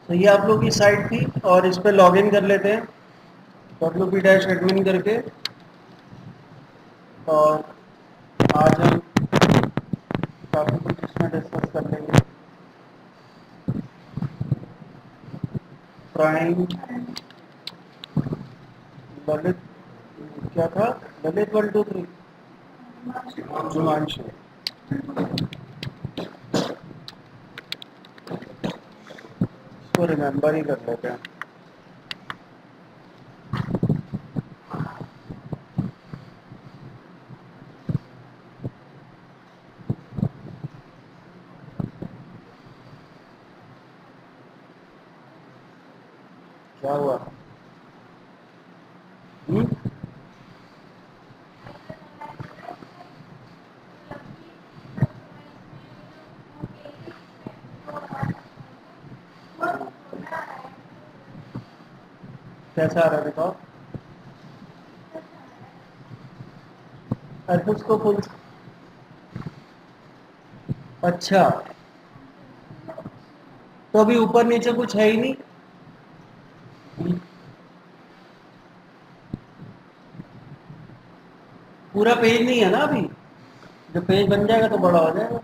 तो ये आप लोग की साइट थी और इस पर लॉगिन कर लेते हैं wp-admin करके। और आज हम काफ़ी कुछ इसमें डिस्कस कर लेंगे। प्राइम ललित, क्या था? ललित 1 2 3 जुमांशु। इसको रिमेंबर ही कर लेते हैं। क्या हुआ? हुँ? कैसा आ रहा है बताओ? एफिस को फुल। अच्छा, तो अभी ऊपर नीचे कुछ है ही नहीं। पूरा पेज नहीं है ना अभी। जब पेज बन जाएगा तो बड़ा हो जाएगा।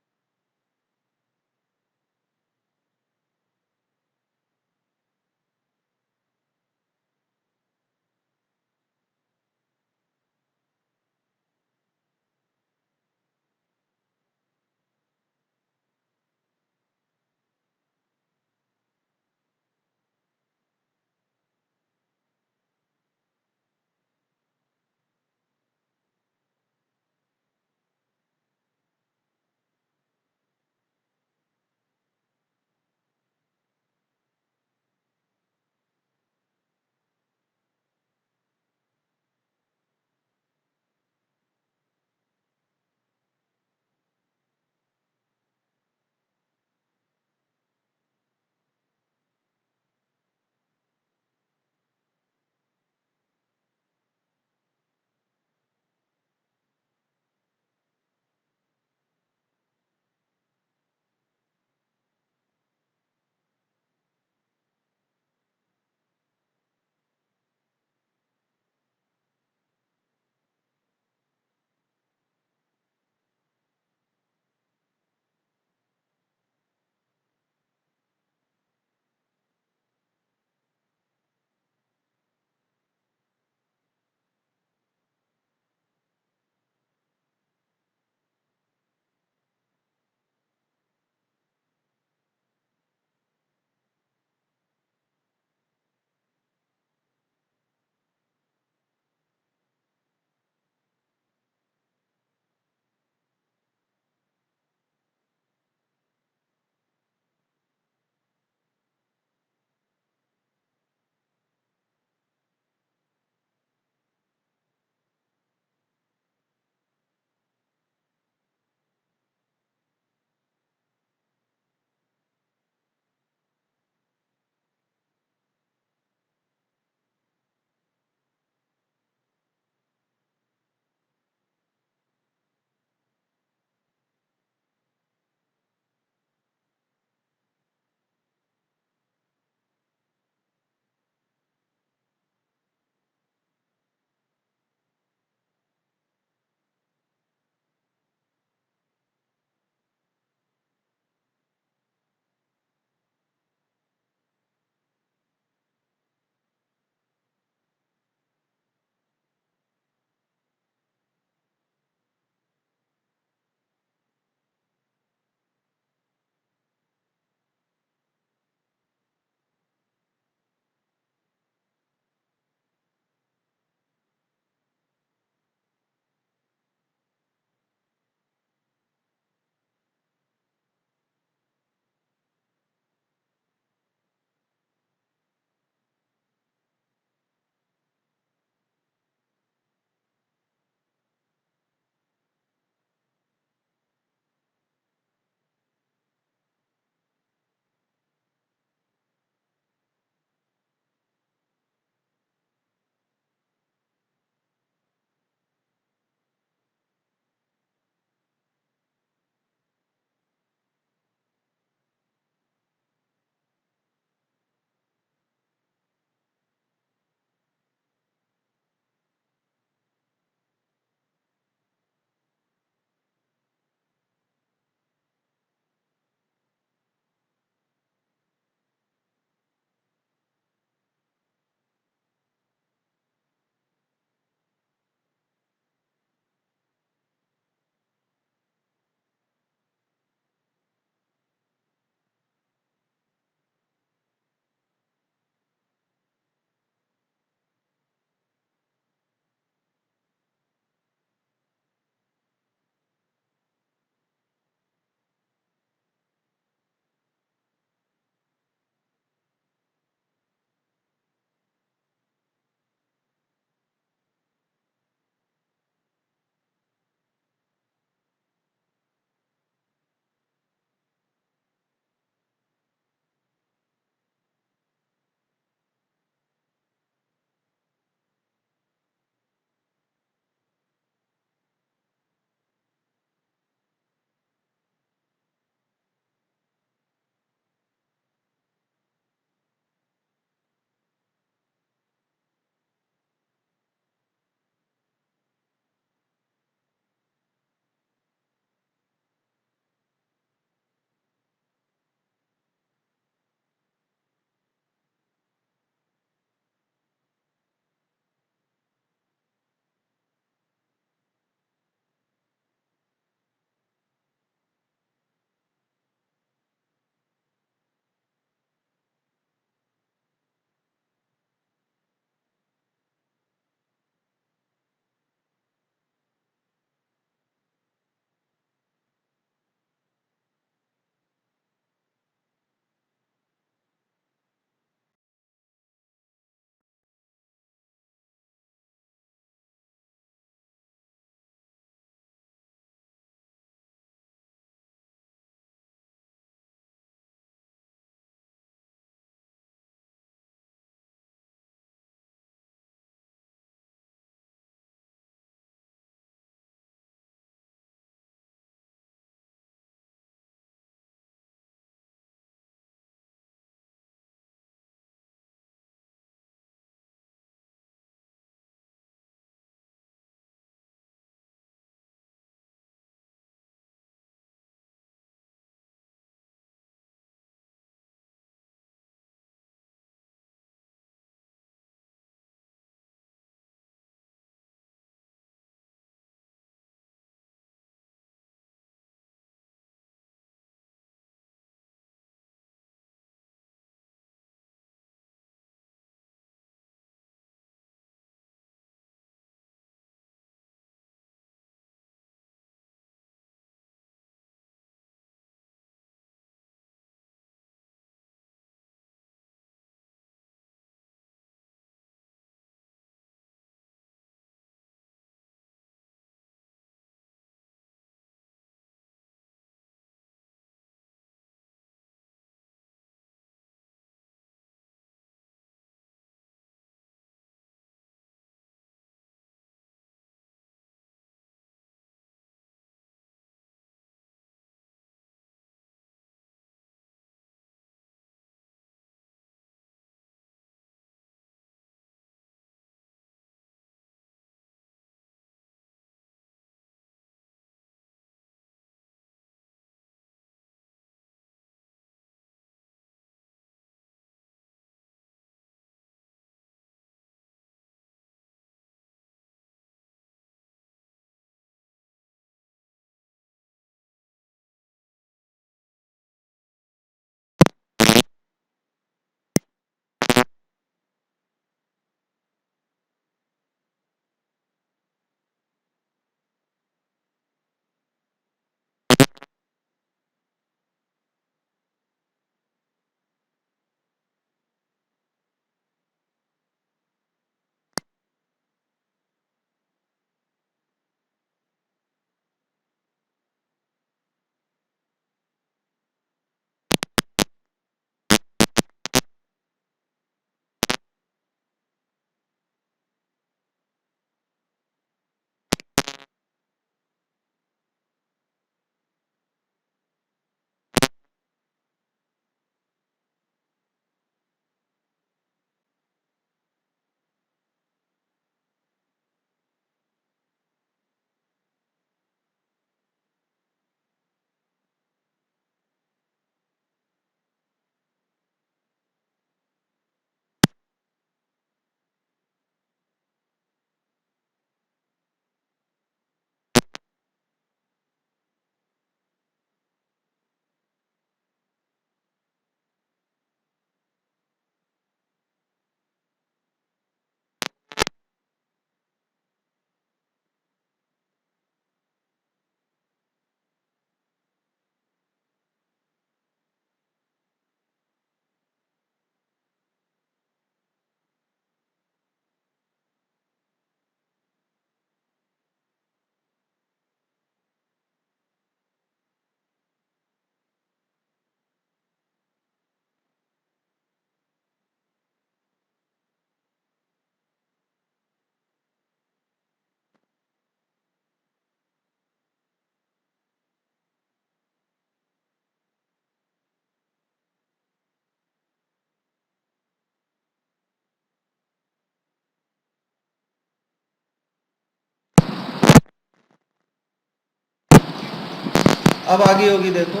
अब आगे होगी देखो,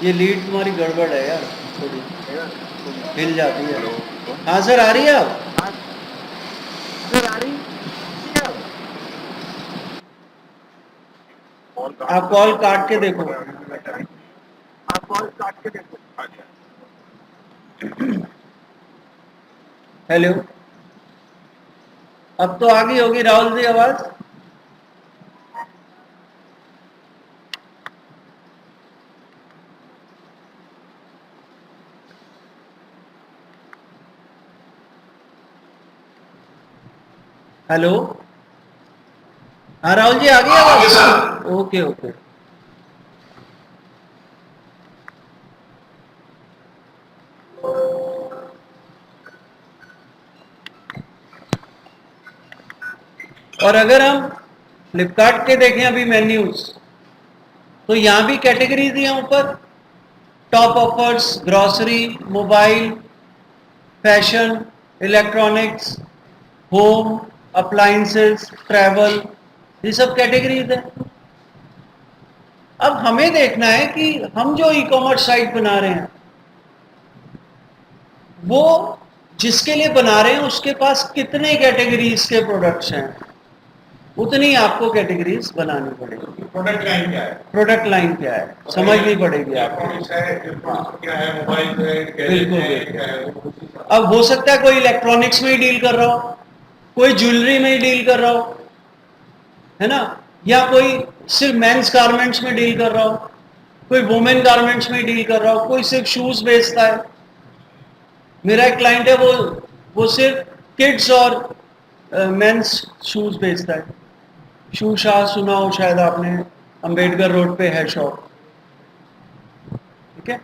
ये लीड तुम्हारी गड़बड़ है यार, थोड़ी हिल जाती है। हाँ सर, आ रही है अब? आप कॉल काट के देखो। हेलो, अब तो आ गई होगी राहुल जी आवाज? हेलो, हाँ राहुल जी, आ गई आवाज? Okay okay. और अगर हम फ्लिपकार्ट के देखें अभी मेन्यूज, तो यहां भी कैटेगरीज हैं ऊपर, top offers, grocery, mobile, fashion, electronics, home, appliances, travel, ये सब कैटेगरीज है। अब हमें देखना है कि हम जो ई कॉमर्स साइट बना रहे हैं, वो जिसके लिए बना रहे हैं उसके पास कितने कैटेगरीज के प्रोडक्ट्स हैं, उतनी आपको कैटेगरीज बनानी पड़ेगी। प्रोडक्ट लाइन क्या है? प्रोडक्ट लाइन क्या है समझनी पड़ेगी आपको। क्या है, मोबाइल है, बिल्कुल क्या है? बिल्कुल। अब हो सकता है कोई इलेक्ट्रॉनिक्स में ही डील कर रहा हो, कोई ज्वेलरी में ही डील कर रहा हो, है ना, या कोई सिर्फ मेंस गारमेंट्स में डील कर रहा हो, कोई वुमेन गारमेंट्स में डील कर रहा हो, कोई सिर्फ शूज बेचता है। मेरा एक क्लाइंट है, वो सिर्फ किड्स और मेंस शूज बेचता है। शू शाह सुना हो शायद आपने, अंबेडकर रोड पे है शॉप। ठीक है,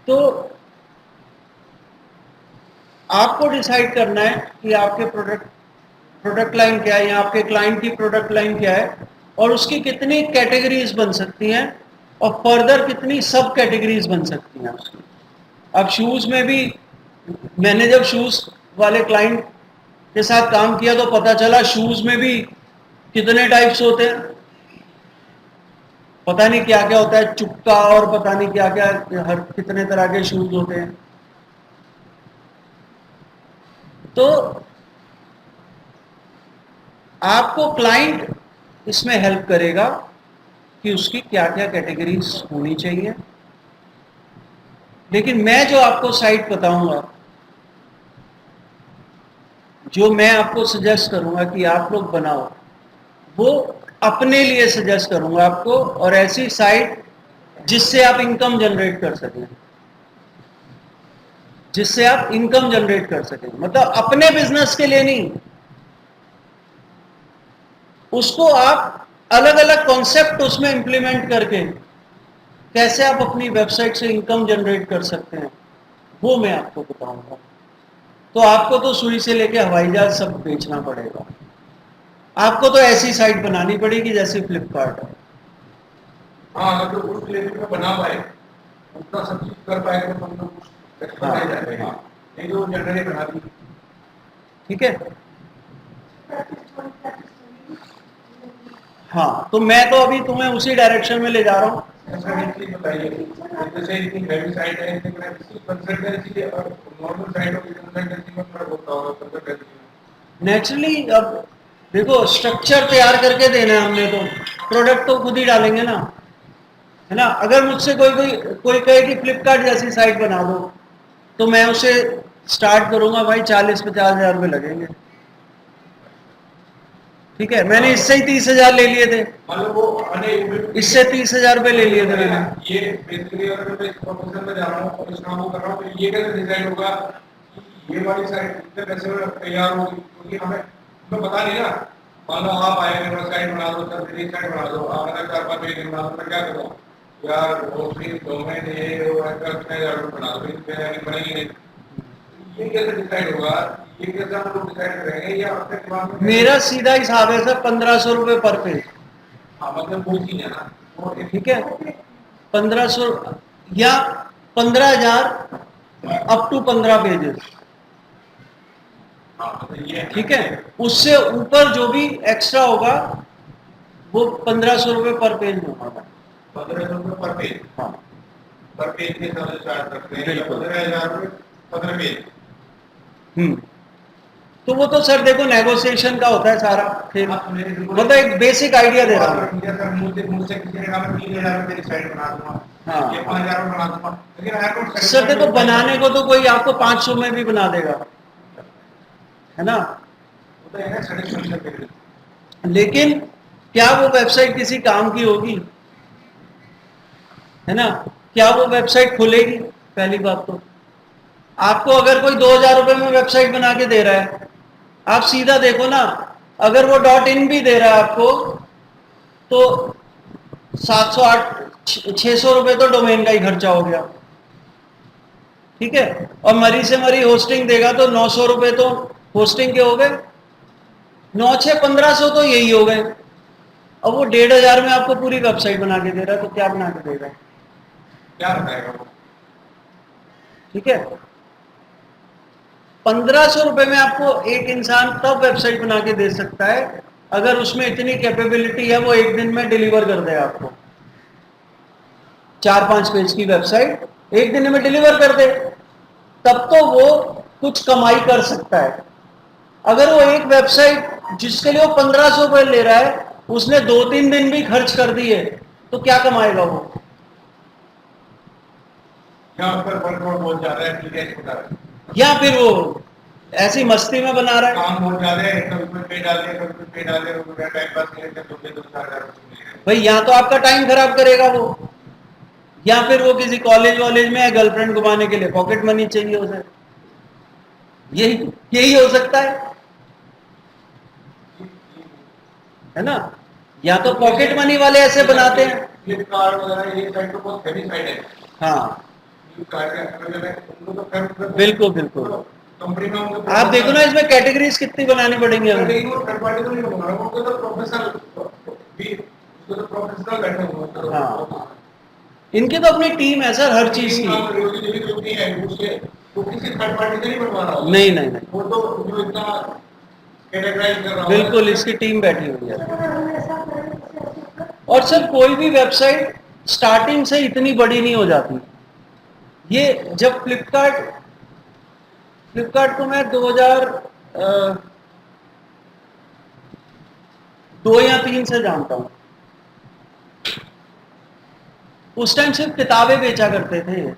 तो आपको डिसाइड करना है कि आपके प्रोडक्ट लाइन क्या है, या आपके क्लाइंट की प्रोडक्ट लाइन क्या है, और उसकी कितनी कैटेगरीज बन सकती हैं, और फर्दर कितनी सब कैटेगरीज बन सकती हैं उसकी। अब शूज में भी, मैंने जब शूज वाले क्लाइंट के साथ काम किया तो पता चला शूज में भी कितने टाइप्स होते हैं, पता नहीं क्या क्या होता है, चुक्का और पता नहीं क्या क्या, हर कितने तरह के शूज होते हैं। तो आपको क्लाइंट इसमें हेल्प करेगा कि उसकी क्या क्या कैटेगरीज होनी चाहिए। लेकिन मैं जो आपको साइट बताऊंगा, जो मैं आपको सजेस्ट करूंगा कि आप लोग बनाओ, वो अपने लिए सजेस्ट करूंगा आपको, और ऐसी साइट जिससे आप इनकम जनरेट कर सकें, जिससे आप इनकम जनरेट कर सकें, मतलब अपने बिजनेस के लिए नहीं, उसको आप अलग अलग कॉन्सेप्ट उसमें इंप्लीमेंट करके कैसे आप अपनी वेबसाइट से इनकम जनरेट कर सकते हैं, वो मैं आपको बताऊंगा। तो आपको तो सुई से लेके हवाई जहाज सब बेचना पड़ेगा। आपको तो ऐसी साइट बनानी पड़ेगी जैसे फ्लिपकार्ट है। हाँ, अगर उस लेवल पे बना पाए, उतना सब चीज कर पाए तो हम लोग एक्सपर्टाइज आ जाएंगे। नहीं तो जनरली बना दी। ठीक है, हाँ, तो मैं तो अभी तुम्हें उसी डायरेक्शन में ले जा रहा हूँ। ऐसा एक चीज बताइए, जैसे इतनी हैवी साइट है, कंसल्टेंसी और नॉर्मल साइट और कंसल्टेंसी में फर्क होता होगा कंसल्टेंसी में। नेचुरली अब देखो, स्ट्रक्चर तैयार करके देना है हमने, तो प्रोडक्ट तो खुद ही डालेंगे ना, है ना। अगर मुझसे कोई कहे कि फ्लिपकार्ट जैसी साइट बना दो, तो मैं उसे स्टार्ट करूंगा भाई 40-50 हजार रुपये लगेंगे। ठीक है, मैंने इससे ही 30,000 ले लिए थे, मतलब वो इससे 30,000 रुपये ले लिए थे मैंने। ये बेसिकली अगर मैं इस प्रोफेशन में जा रहा हूँ और इस काम को कर रहा हूँ, तो ये कैसे डिसाइड होगा कि ये वाली साइट कितने पैसे में तैयार होगी? क्योंकि हमें पता नहीं ना। मान लो आप आए, मेरे पास साइट बना दो, सर मेरी साइट बना दो, आप अगर 4-5 पेज बना दो, मैं क्या करूँ यार, मोस्टली डोमेन ये वो ऐसा कितने हजार बना दो, इसमें बनेगी नहीं। ये कैसे डिसाइड होगा? ये कैसे हम लोग डिसाइड करेंगे? या अपने दिमाग में मेरा सीधा हिसाब है सर, 1500 रुपये पर पेज। हाँ, मतलब वो चीज है ना, वो ठीक है, 1500 या 15,000 अप टू 15 पेजेस। ठीक है, उससे ऊपर जो भी एक्स्ट्रा होगा वो 1500 रुपये पर पेज होगा। 1500 पर पेज, हाँ पर पेज के हिसाब से चार्ज करते हैं, या बिल्कुल। 15,000 रुपये 15 पेज। तो वो तो सर देखो नेगोशिएशन का होता है सारा, फिर मतलब एक बेसिक आइडिया दे रहा हूँ। मुझसे किसी ने कहा मैं 3,000 रुपये की साइट बना दूंगा, हाँ। ये 5,000 बना दूंगा, लेकिन I am not sir satisfied देखो with बनाने को तो कोई आपको 500 में भी बना देगा, है ना, वो तो है ना satisfaction के लिए। लेकिन क्या वो वेबसाइट किसी काम की होगी, है ना, क्या वो वेबसाइट खुलेगी? पहली बात तो आपको अगर कोई 2000 रुपये में वेबसाइट बना के दे रहा है, आप सीधा देखो ना, अगर वो .in भी दे रहा है आपको तो 700-600 रुपये तो डोमेन का ही खर्चा हो गया, ठीक है, और मरी से मरी होस्टिंग देगा तो 900 रुपये तो होस्टिंग के हो गए, 9-6-1500 तो यही हो गए। अब वो 1500 में आपको पूरी वेबसाइट बना के दे रहा है तो क्या बना के देगा? क्या बताएगा वो? ठीक है, 1500 रुपये में आपको एक इंसान तब वेबसाइट बना के दे सकता है अगर उसमें इतनी कैपेबिलिटी है, वो एक दिन में डिलीवर कर दे आपको 4-5 पेज की वेबसाइट एक दिन में डिलीवर कर दे, तब तो वो कुछ कमाई कर सकता है। अगर वो एक वेबसाइट जिसके लिए वो 1500 रुपये ले रहा है उसने 2-3 दिन भी खर्च कर दिए तो क्या कमाएगा वो? या उस पर वर्कलोड बहुत ज्यादा है, ठीक है, बता रहे या फिर वो ऐसी मस्ती में बना रहा है। काम बहुत ज्यादा है, कभी कोई पे डाल दे, कभी कोई पे डाल दे, वो टाइम पास नहीं करते, 2,000 रुपये भाई या तो आपका टाइम खराब करेगा वो, या फिर वो किसी कॉलेज में है, गर्लफ्रेंड घुमाने के लिए पॉकेट मनी चाहिए उसे, यही यही हो सकता है ना, या तो पॉकेट मनी वाले ऐसे बनाते हैं। फ्लिपकार्ट वगैरह ये साइट तो बहुत हेवी साइट है। हाँ फ्लिपकार्ट के उनको तो खैर बिल्कुल बिल्कुल, कंपनी में उनको आप देखो ना इसमें कैटेगरीज कितनी बनानी पड़ेंगी हमें। लेकिन वो थर्ड पार्टी तो नहीं बना रहा, उनको तो प्रोफेशनल भी, उसको तो प्रोफेशनल बैठे हुए हैं। हाँ इनकी तो अपनी टीम है सर हर चीज की। जो भी है उसके वो किसी थर्ड पार्टी से नहीं बनवा रहा, नहीं नहीं नहीं, वो तो जो इतना कैटेगराइज कर रहा है बिल्कुल इसकी टीम बैठी हुई है। और सर कोई भी वेबसाइट स्टार्टिंग से इतनी बड़ी नहीं हो जाती। ये जब फ्लिपकार्ट को मैं 2002 या 3 से जानता हूं, उस टाइम सिर्फ किताबें बेचा करते थे,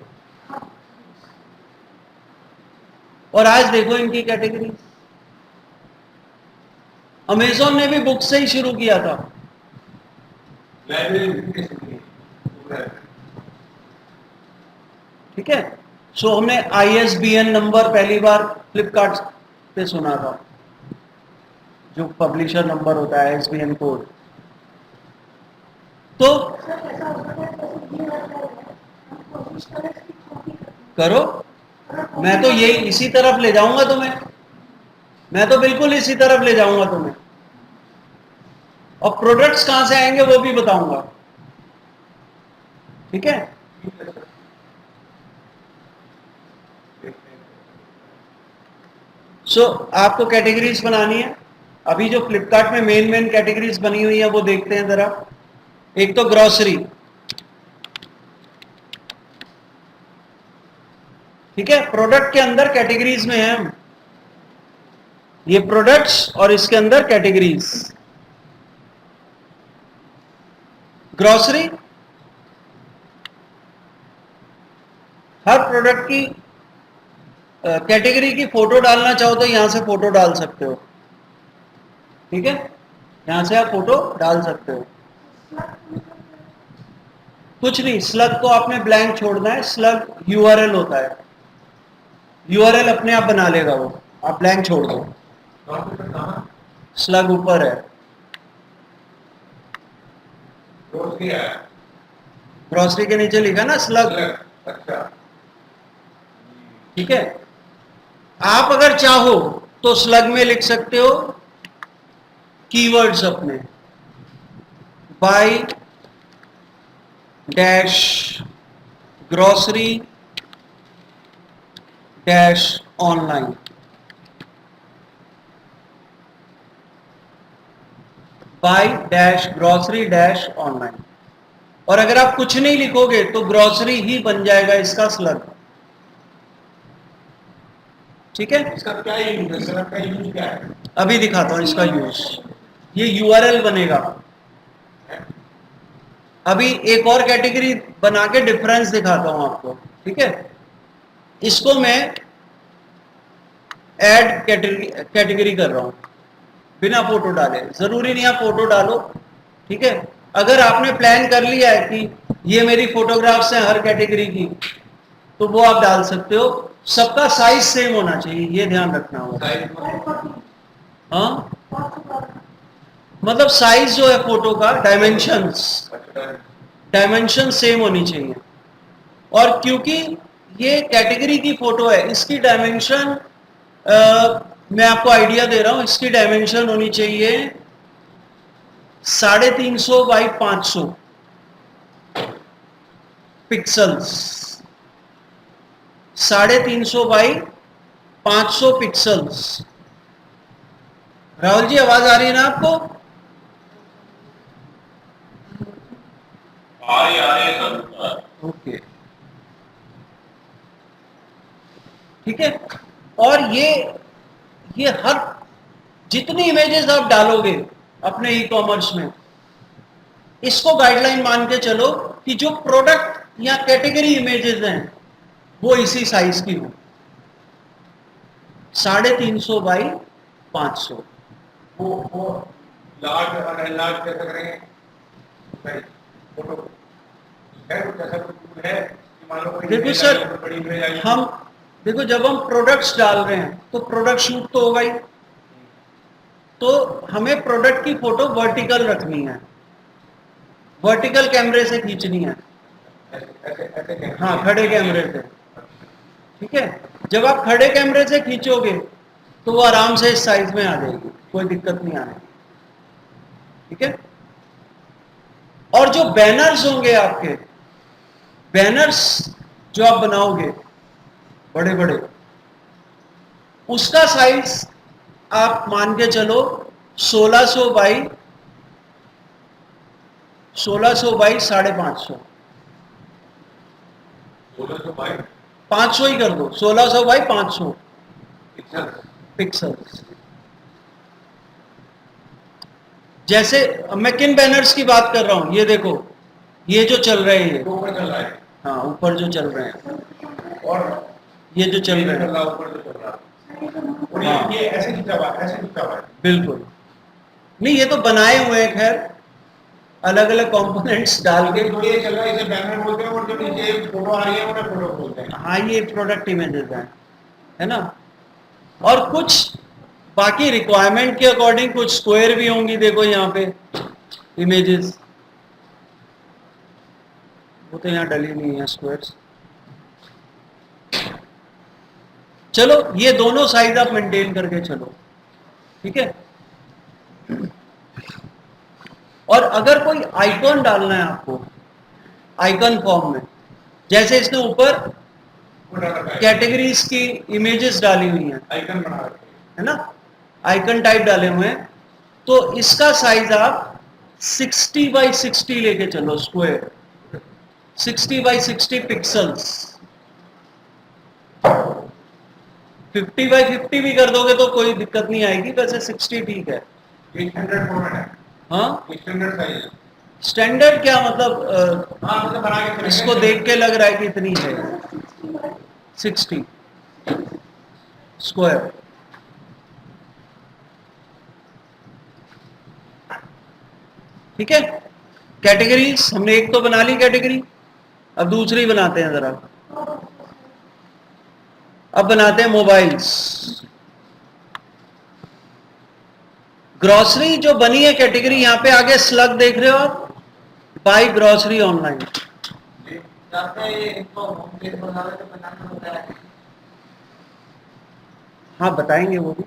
और आज देखो इनकी कैटेगरी। अमेजोन ने भी बुक से ही शुरू किया था, ठीक है। सो हमने ISBN नंबर पहली बार फ्लिपकार्ट पे सुना था, जो पब्लिशर नंबर होता है ISBN कोड। तो करो, मैं तो ये इसी तरफ ले जाऊंगा तुम्हें, मैं तो बिल्कुल इसी तरफ ले जाऊंगा तुम्हें, और प्रोडक्ट्स कहां से आएंगे वो भी बताऊंगा, ठीक है। सो आपको कैटेगरीज बनानी है। अभी जो फ्लिपकार्ट में मेन कैटेगरीज बनी हुई है वो देखते हैं जरा। एक तो ग्रोसरी, ठीक है, प्रोडक्ट के अंदर कैटेगरीज में है हम, ये प्रोडक्ट्स और इसके अंदर कैटेगरीज। ग्रोसरी हर प्रोडक्ट की कैटेगरी की फोटो डालना चाहो तो यहां से फोटो डाल सकते हो, ठीक है, यहां से आप फोटो डाल सकते हो। कुछ नहीं, स्लग को आपने ब्लैंक छोड़ना है, स्लग URL होता है, URL अपने आप बना लेगा वो, आप ब्लैंक छोड़ दो। स्लग ऊपर है, ग्रोसरी के नीचे लिखा ना स्लग, अच्छा ठीक है। आप अगर चाहो तो स्लग में लिख सकते हो कीवर्ड्स अपने, by dash grocery dash online, by dash grocery dash online. और अगर आप कुछ नहीं लिखोगे तो ग्रॉसरी ही बन जाएगा इसका स्लग। ठीक है, इसका क्या यूज है सर, का यूज क्या है? अभी दिखाता हूं इसका यूज। ये यूआरएल बनेगा। अभी एक और कैटेगरी बना के डिफरेंस दिखाता हूं आपको। ठीक है, इसको मैं ऐड कैटेगरी कर रहा हूं बिना फोटो डाले। जरूरी नहीं आप फोटो डालो। ठीक है, अगर आपने प्लान कर लिया है कि ये मेरी फोटोग्राफ्स हैं हर कैटेगरी की, तो वो आप डाल सकते हो। सबका साइज सेम होना चाहिए, ये ध्यान रखना होगा। हाँ, मतलब साइज जो है फोटो का, डायमेंशन सेम होनी चाहिए। और क्योंकि ये कैटेगरी की फोटो है, इसकी डायमेंशन मैं आपको आइडिया दे रहा हूं, इसकी डायमेंशन होनी चाहिए 350 by 500 pixels. 350 by 500 pixels. Rahul ji आवाज आ रही है ना आपको? आ रही है सर। ओके, ठीक है। और ये हर जितनी इमेजेस आप डालोगे अपने ई कॉमर्स में, इसको गाइडलाइन मान के चलो कि जो प्रोडक्ट या कैटेगरी इमेजेस हैं वो इसी साइज की हो। 350 बाई 500। वो लार्ज और अनलार्ज कैसे करेंगे फोटो? है कुछ ऐसा कुछ टूल है कि मान लो कोई देखो image सर, आई, तो बड़ी image आई। हम देखो जब हम प्रोडक्ट्स डाल रहे हैं तो प्रोडक्ट शूट तो होगा ही, तो हमें प्रोडक्ट की फोटो वर्टिकल रखनी है, वर्टिकल कैमरे से खींचनी है। ऐसे हाँ, खड़े कैमरे से। ठीक है, जब आप खड़े कैमरे से खींचोगे तो वो आराम से इस साइज में आ जाएगी, कोई दिक्कत नहीं आएगी। ठीक है, और जो बैनर्स होंगे आपके, बैनर्स जो आप बनाओगे बड़े बड़े, उसका साइज आप मान के चलो 1600 बाई 550। 1600 बाई 500 ही कर दो, 1600 बाई 500 पिक्सल। पिक्सल्स। जैसे मैं किन बैनर्स की बात कर रहा हूं, ये देखो, ये जो चल रहे हैं, ये ऊपर चल रहा है हाँ ऊपर जो चल रहे हैं, और ये जो चल रहे चल हैं, रहा ऊपर जो चल रहा है, और हाँ। ये ऐसे खींचा हुआ है, ऐसे खींचा हुआ है। बिल्कुल नहीं, ये तो बनाए हुए हैं, खैर अलग अलग कंपोनेंट्स डाल के। जो ये चल रहा है इसे बैनर बोलते हैं, और जो नीचे फोटो आ रही है उन्हें फोटो बोलते हैं। हाँ, ये प्रोडक्ट इमेजेस हैं, है ना। और कुछ बाकी रिक्वायरमेंट के अकॉर्डिंग कुछ स्क्वायर भी होंगी। देखो यहाँ पे इमेजेस, वो तो यहाँ डली नहीं है स्क्वायर्स। चलो, ये दोनों साइज आप मेंटेन करके चलो। ठीक है, और अगर कोई आइकॉन डालना है आपको आइकन फॉर्म में, जैसे इसके ऊपर वो डाल रखा है, कैटेगरीज की इमेजेस डाली हुई हैं, आइकन बना रखे है ना, आइकन टाइप डाले हुए हैं, तो इसका साइज आप 60 बाई 60 लेके चलो, स्क्वायर 60 बाई 60 पिक्सल्स। 50 बाई 50 भी कर दोगे तो कोई दिक्कत नहीं आएगी, वैसे 60 ठीक है। ये स्टैंडर्ड फॉर्मेट है, हाँ, ये स्टैंडर्ड साइज है। स्टैंडर्ड क्या मतलब, हाँ मतलब बना के चलेंगे। इसको देख के लग रहा है कि इतनी है 60 स्क्वायर। ठीक है, कैटेगरीज हमने एक तो बना ली कैटेगरी, अब दूसरी बनाते हैं जरा। अब बनाते हैं मोबाइल्स। ग्रॉसरी जो बनी है कैटेगरी, यहां पे आगे स्लग देख रहे हो आप, बाई ग्रॉसरी ऑनलाइन। हाँ बताएंगे वो भी।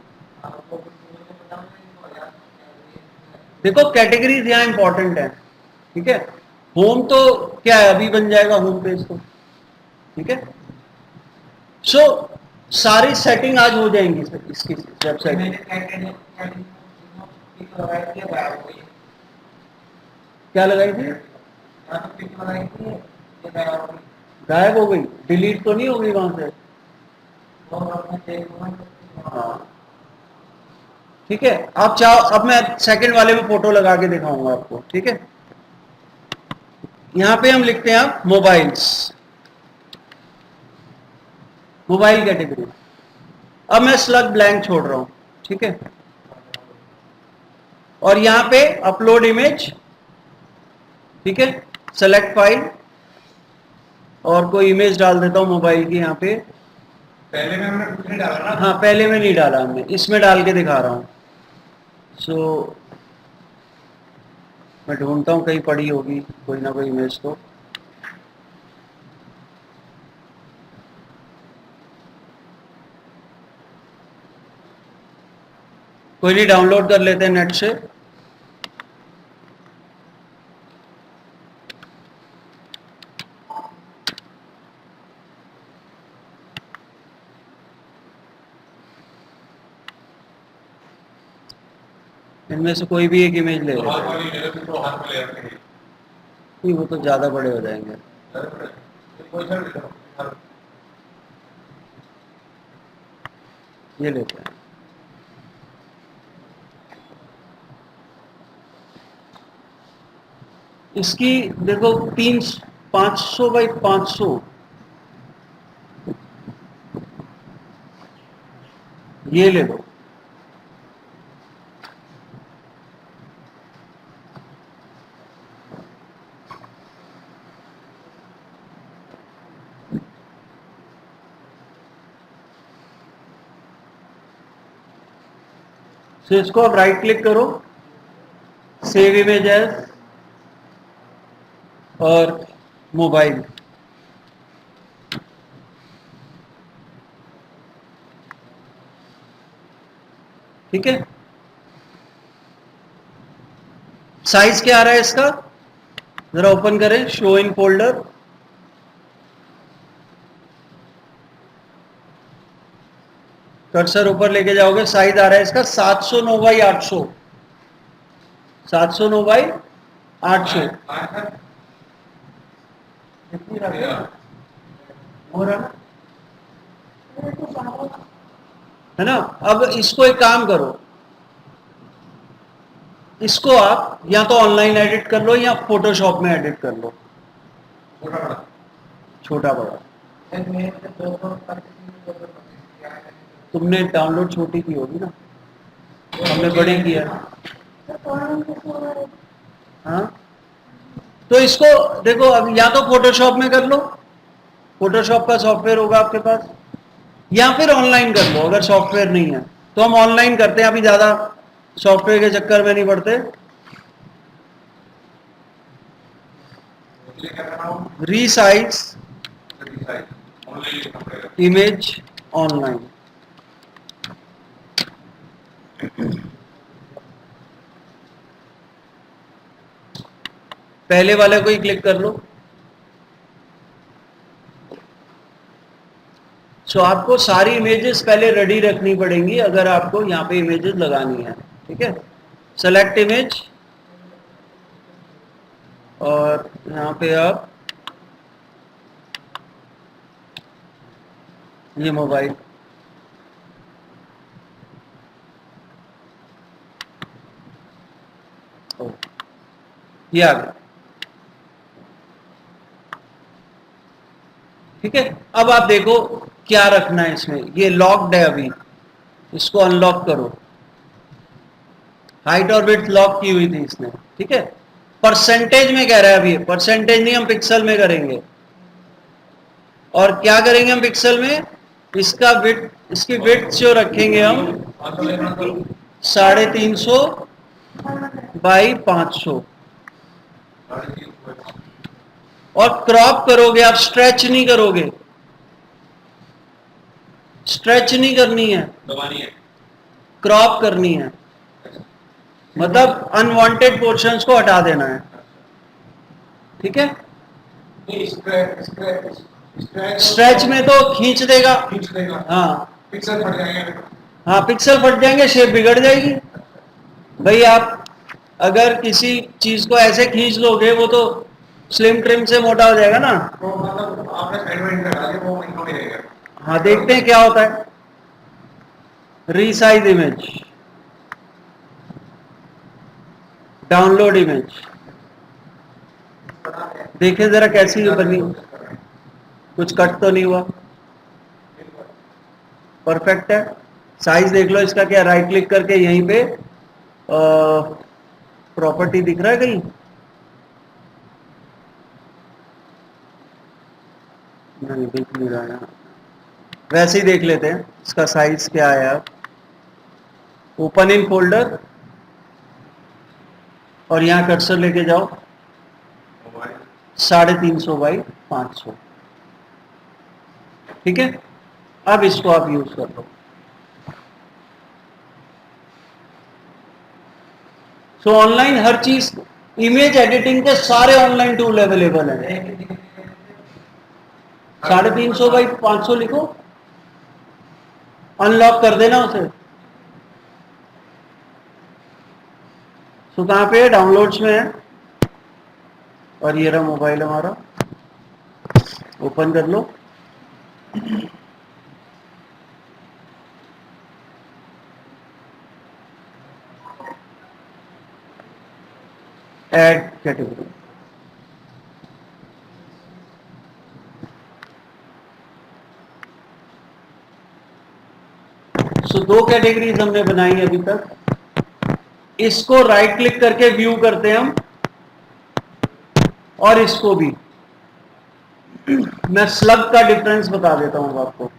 देखो कैटेगरीज यहाँ इंपॉर्टेंट है। ठीक है, होम तो क्या है, अभी बन जाएगा होम पेज तो। ठीक है, सो सारी सेटिंग आज हो जाएंगी इसकी वेबसाइट में। क्या लगाई थी? गायब हो गई, डिलीट तो नहीं हो गई वहां से? हाँ ठीक है, आप चाहो अब मैं सेकंड वाले में फोटो लगा के दिखाऊंगा आपको, ठीक है। यहां पे हम लिखते हैं आप मोबाइल्स, मोबाइल कैटेगरी। अब मैं स्लग ब्लैंक छोड़ रहा हूं, ठीक है। और यहां पे अपलोड इमेज, ठीक है, सेलेक्ट फाइल, और कोई इमेज डाल देता हूं मोबाइल की यहां पे। पहले में हमने कुछ नहीं डाला ना। हाँ पहले में नहीं डाला हमने, इसमें डाल के दिखा रहा हूं। सो मैं ढूंढता हूं, कहीं पड़ी होगी कोई ना कोई इमेज तो। कोई नहीं, डाउनलोड कर लेते हैं नेट से। इनमें से कोई भी एक इमेज ले लेते हाथ हैं। वाली ले लो तो हाथ में ले रखे हैं। नहीं वो तो ज्यादा बड़े हो जाएंगे। कोई सर ले लो। ये लेते हैं। इसकी देखो 500 बाई 500, ये ले लो। तो इसको आप राइट क्लिक करो, सेव इमेज एज, और मोबाइल, ठीक है। साइज क्या आ रहा है इसका, जरा ओपन करें, शो इन फोल्डर। कर्सर ऊपर लेके जाओगे, साइज आ रहा है इसका 709 बाई 800, 709 बाई 800। हो रहा ना, है ना। अब इसको एक काम करो, इसको आप या तो ऑनलाइन एडिट कर लो या फोटोशॉप में एडिट कर लो, छोटा बड़ा। तुमने डाउनलोड छोटी की होगी ना, हमने बड़ी किया। हाँ तो इसको देखो, अब या तो फोटोशॉप में कर लो, फोटोशॉप का सॉफ्टवेयर होगा आपके पास, या फिर ऑनलाइन कर लो अगर सॉफ्टवेयर नहीं है तो। हम ऑनलाइन करते हैं, अभी ज्यादा सॉफ्टवेयर के चक्कर में नहीं पड़ते। रीसाइज इमेज ऑनलाइन, पहले वाले को ही क्लिक कर लो। सो आपको सारी इमेजेस पहले रेडी रखनी पड़ेंगी अगर आपको यहाँ पे इमेजेस लगानी है, ठीक है। सेलेक्ट इमेज, और यहाँ पे आप ये मोबाइल, ये आ गया, ठीक है। अब आप देखो क्या रखना है इसमें, ये लॉक्ड है अभी, इसको अनलॉक करो। हाइट और विड्थ लॉक की हुई थी इसने, ठीक है। परसेंटेज में कह रहा है अभी, परसेंटेज नहीं, हम पिक्सल में करेंगे। और क्या करेंगे हम पिक्सल में, इसका विड्थ, इसकी विड्थ जो रखेंगे हम 350 बाई 500, और क्रॉप करोगे आप, स्ट्रेच नहीं करोगे, स्ट्रेच नहीं करनी है, क्रॉप करनी है, मतलब अनवांटेड पोर्शंस को हटा देना है, ठीक है। स्ट्रेच में तो खींच देगा, हाँ पिक्सल फट जाएंगे। हाँ पिक्सल फट जाएंगे, शेप बिगड़ जाएगी। भाई आप अगर किसी चीज को ऐसे खींच लोगे वो तो स्लिम ट्रिम से मोटा हो जाएगा ना। तो मतलब आपने साइड में इंटर डाल दिया वो इनको नहीं रहेगा। हाँ, देखते हैं क्या होता है। रीसाइज इमेज, डाउनलोड इमेज, देखें जरा कैसी बनी, कुछ कट तो नहीं हुआ, परफेक्ट है। साइज देख लो इसका क्या, राइट क्लिक करके यहीं पे प्रॉपर्टी दिख रहा है कहीं? नहीं दिख नहीं रहा है। वैसे ही देख लेते हैं इसका साइज क्या है। आप ओपन इन फोल्डर और यहाँ कर्सर लेके जाओ, 350 बाई 500। ठीक है, अब इसको आप यूज कर लो। सो ऑनलाइन हर चीज, इमेज एडिटिंग के सारे ऑनलाइन टूल अवेलेबल हैं। 350 बाई 500 लिखो, अनलॉक कर देना उसे। सो कहाँ पे है? डाउनलोड्स में है, और ये रहा मोबाइल हमारा। ओपन कर लो। ऐड कैटेगरी, सो 2 कैटेगरीज हमने बनाई अभी तक। इसको राइट क्लिक करके व्यू करते हैं हम, और इसको भी। मैं स्लग का डिफरेंस बता देता हूं आपको।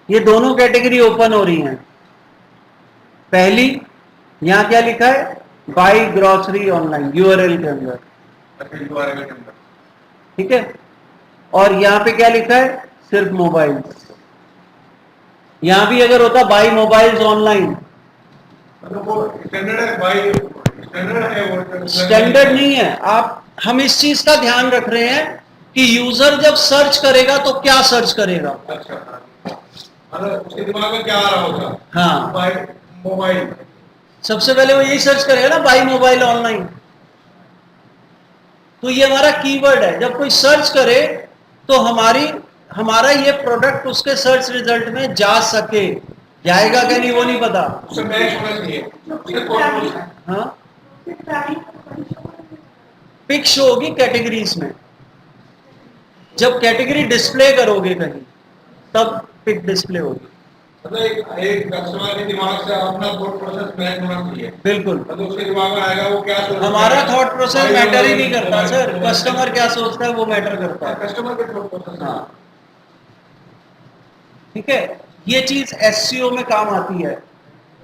ये दोनों कैटेगरी ओपन हो रही हैं। पहली, यहां क्या लिखा है? बाई ग्रॉसरी ऑनलाइन, यूआरएल के अंदर। ठीक है, और यहां पे क्या लिखा है? सिर्फ मोबाइल। यहां भी अगर होता बाई मोबाइल्स ऑनलाइन, स्टैंडर्ड है भाई, स्टैंडर्ड है वो, स्टैंडर्ड नहीं है। हम इस चीज का ध्यान रख रहे हैं कि यूजर जब सर्च करेगा तो क्या सर्च करेगा। अच्छा, मतलब उसके दिमाग में क्या आ रहा होगा? हाँ, भाई मोबाइल, सबसे पहले वो यही सर्च करेगा ना, बाई मोबाइल ऑनलाइन। तो ये हमारा कीवर्ड है। जब कोई सर्च करे तो हमारा ये प्रोडक्ट उसके सर्च रिजल्ट में जा सके। जाएगा क्या नहीं वो नहीं पता। उससे मैच होना चाहिए, उसके कौन हाँ, पिक शो होगी कैटेगरीज में। जब कैटेगरी डिस्प्ले करोगे कहीं, तब पिक डिस्प्ले होगी। मतलब एक कस्टमर के दिमाग से अपना थॉट प्रोसेस मैच होना चाहिए। बिल्कुल, मतलब उसके दिमाग में आएगा वो क्या सोच रहा है। हमारा थॉट प्रोसेस भाई मैटर ही मोबाइल, नहीं करता मोबाइल, सर, मोबाइल। कस्टमर क्या सोचता है वो मैटर करता है। कस्टमर के थॉट प्रोसेस। हाँ, ठीक है, ये चीज एससीओ में काम आती है।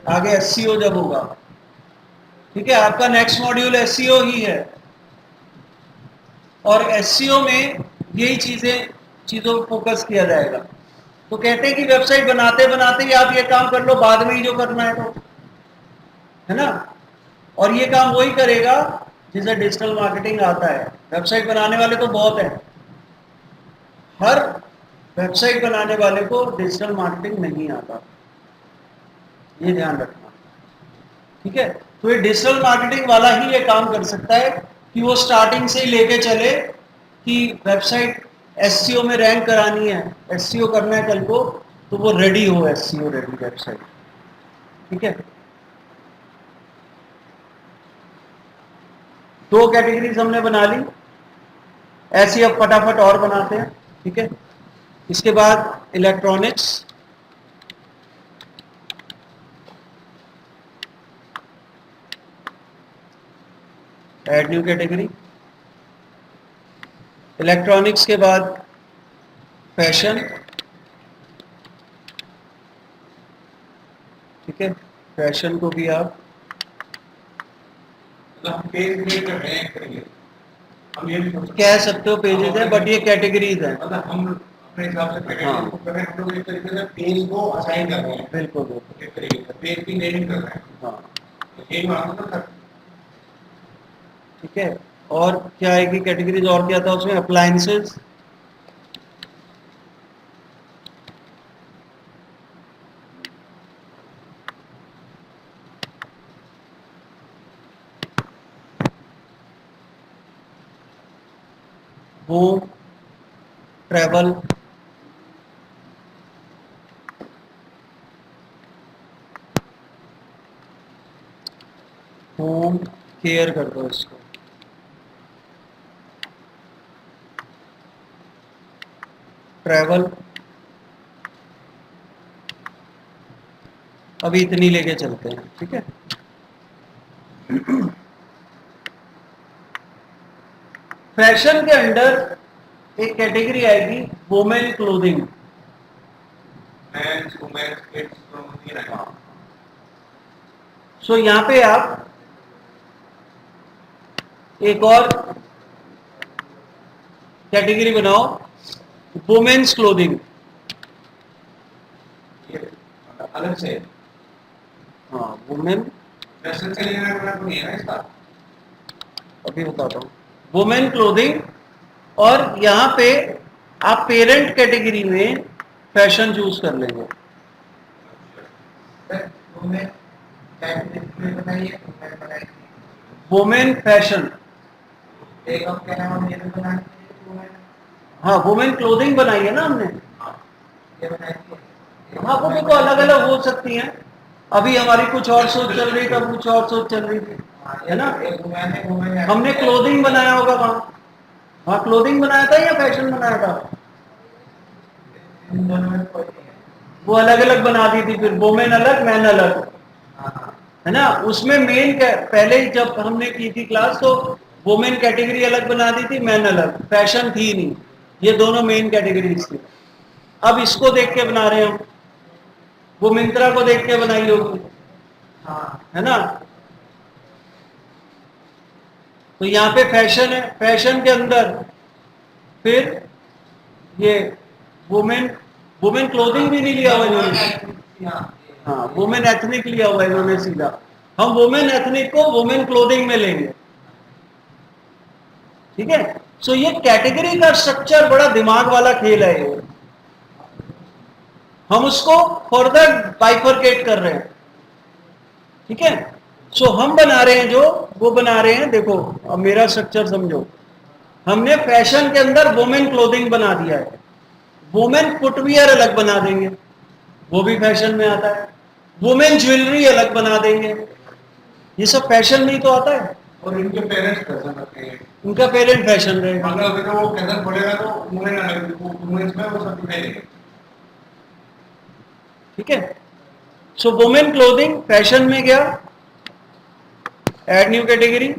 आगे एससीओ जब होगा, ठीक है, आपका नेक्स्ट मॉड्यूल एससीओ ही है। और एससीओ में यही चीजों पर फोकस किया जाएगा। तो कहते हैं कि वेबसाइट बनाते बनाते ही आप ये काम कर लो, बाद में ही जो करना है तो, है ना। और ये काम वही करेगा जिसे डिजिटल मार्केटिंग आता है। वेबसाइट बनाने वाले तो बहुत हैं, हर वेबसाइट बनाने वाले को डिजिटल मार्केटिंग नहीं आता, ये ध्यान रखना। ठीक है, तो ये डिजिटल मार्केटिंग वाला ही ये काम कर सकता है कि वो स्टार्टिंग से ही लेके चले कि वेबसाइट एससीओ में रैंक करानी है, एससीओ करना है कल को, तो वो रेडी हो, एससीओ रेडी वेबसाइट। ठीक है, 2 कैटेगरीज हमने बना ली। ऐसी अब फटाफट और बनाते हैं। ठीक है, इसके बाद electronics, add new category. Electronics के बाद फैशन। ठीक है, फैशन को भी आप मतलब पेज में रैंक करेंगे, हम ये भी सोच कह सकते हो पेजेस है, बट ये कैटेगरीज है। मतलब हम अपने हिसाब से हाँ। कैटेगरी को कर रहे हैं, हम लोग एक तरीके से पेज को असाइन कर रहे हैं। बिल्कुल बिल्कुल। एक तरीके से पेज की नेमिंग कर रहे हैं। हाँ, तो एक बात तो ठीक है, और क्या आएगी कैटेगरीज, और क्या था उसमें? Appliances, home, travel, home care कर दो इसको, ट्रैवल अभी इतनी लेके चलते हैं, ठीक है। फैशन के अंडर एक कैटेगरी आएगी women clothing. Men's women's kids दोनों ही रहेगा। सो यहां पे आप एक और कैटेगरी बनाओ, वुमेन्स क्लोथिंग। ये अलग से हाँ, वुमेन, फैशन से लेना देना तो नहीं है ना इसका। अभी बताता हूँ, वुमेन क्लोथिंग। और यहाँ पे आप पेरेंट कैटेगरी में फैशन चूज कर लेंगे। वुमेन कैटेगरी बनाइए, वुमेन फैशन, एक अब क्या नाम है, ये भी बनाइए वुमेन। हाँ वुमेन क्लोथिंग बनाई है ना हमने। ये बनाइए। हाँ वो देखो अलग अलग हो सकती हैं, अभी हमारी कुछ और सोच चल रही थी, तब कुछ और सोच चल रही थी, है ना। एक वुमेन है, वुमेन है। हमने क्लोथिंग बनाया होगा वहाँ क्लोथिंग बनाया था या फैशन बनाया था, इन दोनों में कोई नहीं है। वो अलग अलग बना दी थी, फिर वुमेन अलग मैन अलग, हाँ, है ना। उसमें मेन पहले ही जब हमने की थी क्लास तो वुमेन कैटेगरी अलग बना दी थी, मैन अलग, फैशन थी नहीं, ये दोनों मेन कैटेगरीज थी। अब इसको देख के बना रहे हैं हम, वो मिंत्रा को देख के बनाई होगी, हाँ, है ना। तो यहाँ पे फैशन है, फैशन के अंदर फिर ये वुमेन, वुमेन क्लोथिंग भी नहीं लिया हुआ इन्होंने, हाँ वुमेन एथनिक लिया हुआ इन्होंने सीधा। हम वुमेन एथनिक को वुमेन क्लोथिंग में लेंगे, ठीक है। सो ये कैटेगरी का स्ट्रक्चर बड़ा दिमाग वाला खेल है ये, हम उसको फर्दर बाइफरकेट कर रहे हैं, ठीक है। सो हम बना रहे हैं जो वो बना रहे हैं, देखो अब मेरा स्ट्रक्चर समझो, हमने फैशन के अंदर वुमेन क्लोथिंग बना दिया है, वुमेन फुटवियर अलग बना देंगे, वो भी फैशन में आता है, वुमेन ज्वेलरी अलग बना देंगे, ये सब फैशन में ही तो आता है। और इनके पेरेंट्स फैशन रखते हैं। उनका पेरेंट फैशन रहेगा, मतलब अगर वो फैशन पड़ेगा तो वुमेन अलग, वुमेन्स में वो सब दिखाई देंगे। ठीक है। सो वुमेन क्लोथिंग फैशन में गया, add new category,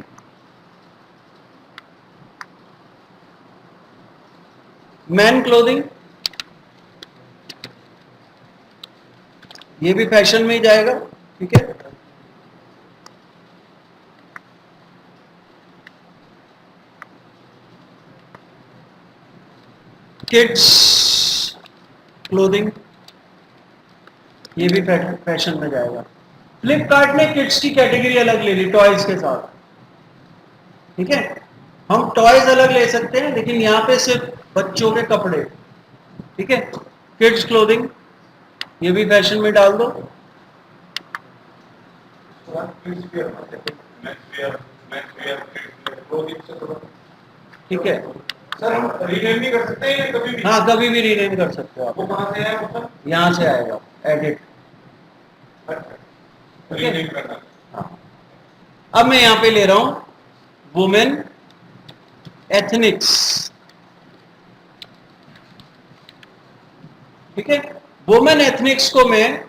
man clothing, ये भी फैशन में ही जाएगा, ठीक है। किड्स क्लोथिंग, ये भी फैशन में जाएगा। फ्लिपकार्ट ने किड्स की कैटेगरी अलग ले ली टॉयज के साथ, ठीक है। हम टॉयज अलग ले सकते हैं, लेकिन यहां पे सिर्फ बच्चों के कपड़े, ठीक है। किड्स क्लोथिंग, ये भी फैशन में डाल दो, ठीक है। सर हम रीनेम भी कर सकते हैं कभी भी। हाँ कभी भी रीनेम कर सकते हो आप, वो कहाँ से है मतलब? यहां से आएगा एडिट, रीनेम करना। हाँ। अब मैं यहां पे ले रहा हूं वुमेन एथनिक्स, ठीक है। वुमेन एथनिक्स को मैं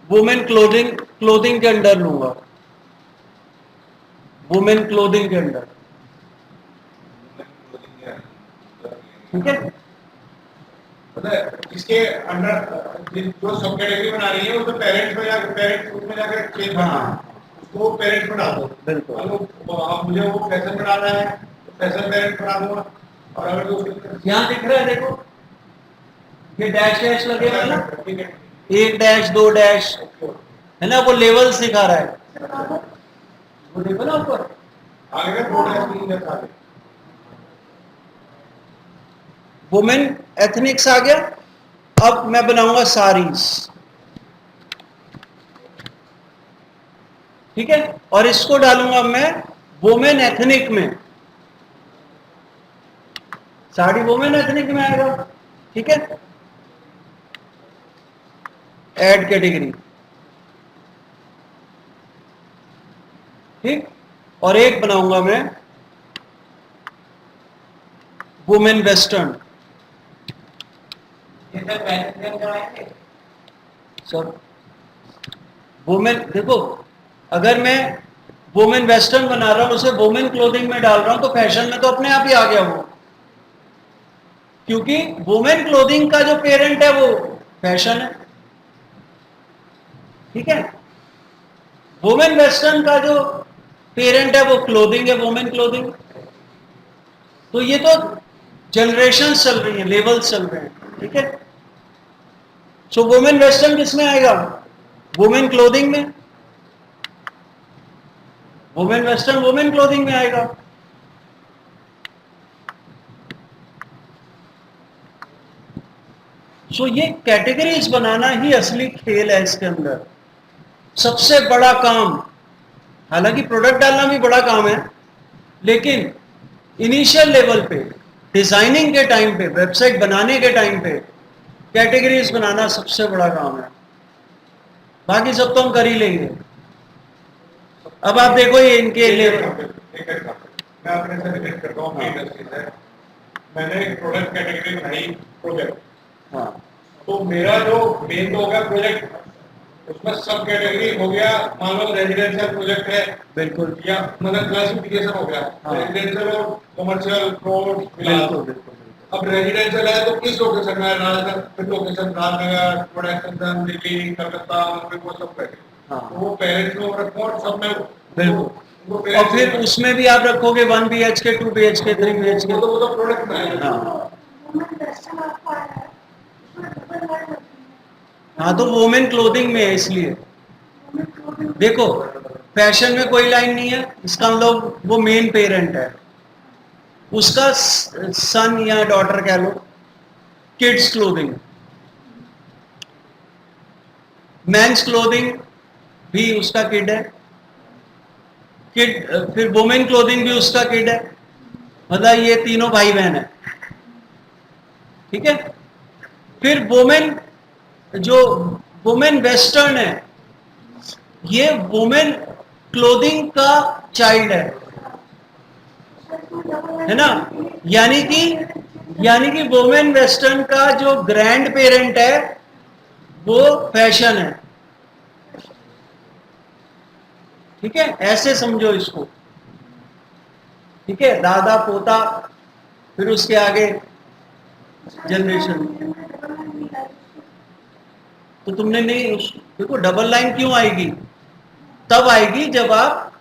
वुमेन क्लोथिंग के अंडर लूंगा, वुमेन क्लोथिंग के अंडर, ठीक है। मतलब इसके अंडर जो सब कैटेगरी बना रही है उसमें पेरेंट्स में जाकर पेरेंट्स उसमें जाकर चेंज करना है, उसको पेरेंट्स में डाल दो। बिल्कुल। अब मुझे वो फैशन में डालना है तो फैशन पेरेंट्स बना दूंगा। और अगर उसके यहां दिख रहा है देखो, ये डैश डैश लगे हुए हैं ना, ठीक है, एक डैश दो डैश, है ना, वो लेवल सिखा रहा है, वो देखो ना ऊपर, आगे का 2 डैश 3 डैश आगे। वुमेन एथनिक्स आ गया। अब मैं बनाऊंगा साड़ीज, ठीक है। और इसको डालूंगा मैं वुमेन एथनिक में, साड़ी वुमेन एथनिक में आएगा, ठीक है। ऐड कैटेगरी, ठीक। और एक बनाऊंगा मैं वुमेन वेस्टर्न। सर वुमेन, देखो अगर मैं वुमेन वेस्टर्न बना रहा हूं, उसे वुमेन क्लोथिंग में डाल रहा हूं, तो फैशन में तो अपने आप ही आ गया वो, क्योंकि वुमेन क्लोथिंग का जो पेरेंट है वो फैशन है, ठीक है। वुमेन वेस्टर्न का जो पेरेंट है वो क्लोथिंग है, वुमेन क्लोथिंग। तो ये तो जनरेशन चल रही है, लेवल्स चल रहे हैं, ठीक है। सो वुमेन वेस्टर्न किस में आएगा? वुमेन क्लोथिंग में। वुमेन वेस्टर्न वुमेन क्लोथिंग में आएगा। सो ये कैटेगरीज बनाना ही असली खेल है इसके अंदर। सबसे बड़ा काम, हालांकि प्रोडक्ट डालना भी बड़ा काम है, लेकिन इनिशियल लेवल पे, डिजाइनिंग के टाइम पे, वेबसाइट बनाने के टाइम पे कैटेगरीज बनाना सबसे बड़ा काम है। बाकी सब तो हम कर ही लेंगे। अब आप देखो ये इनके लेवल, मैं अपने से रिलेट करता हूँ, अपनी इंडस्ट्री से। मैंने एक प्रोडक्ट कैटेगरी बनाई, प्रोजेक्ट। हाँ तो मेरा जो मेन तो हो गया प्रोजेक्ट, उसमें सब कैटेगरी हो गया। मान लो रेजिडेंशियल प्रोजेक्ट है, बिल्कुल, या मतलब क्लासिफिकेशन हो गया, हाँ। रेजिडेंशियल और कमर्शियल प्लॉट मिला। बिल्कुल बिल्कुल। अब रेजिडेंशियल है तो किस लोकेशन में है? राजस्थान, फिर लोकेशन राजनगर, प्रोडक्शन, दिल्ली, कलकत्ता, मुंबई, वो सब बैठे। हाँ। तो वो पेरेंट्स में रखो और सब में बिल्कुल। और फिर उसमें भी आप रखोगे 1 BHK, 2 BHK, 3 BHK। वो तो प्रोडक्ट में है। हाँ हाँ, तो वुमेन क्लोथिंग में है इसलिए। देखो फैशन में कोई लाइन नहीं है, इसका मतलब वो मेन पेरेंट है, उसका सन या डॉटर कह लो। किड्स क्लोथिंग, मेंस क्लोथिंग भी उसका किड है, किड। फिर वुमेन क्लोथिंग भी उसका किड है, मतलब ये तीनों भाई बहन है, ठीक है। फिर वुमेन, जो वुमेन वेस्टर्न है, ये वुमेन क्लोथिंग का चाइल्ड है ना। यानी कि वुमेन वेस्टर्न का जो ग्रैंड पेरेंट है वो फैशन है, ठीक है। ऐसे समझो इसको, ठीक है। दादा पोता, फिर उसके आगे जनरेशन। तो तुमने नहीं देखो डबल लाइन क्यों आएगी? तब आएगी जब आप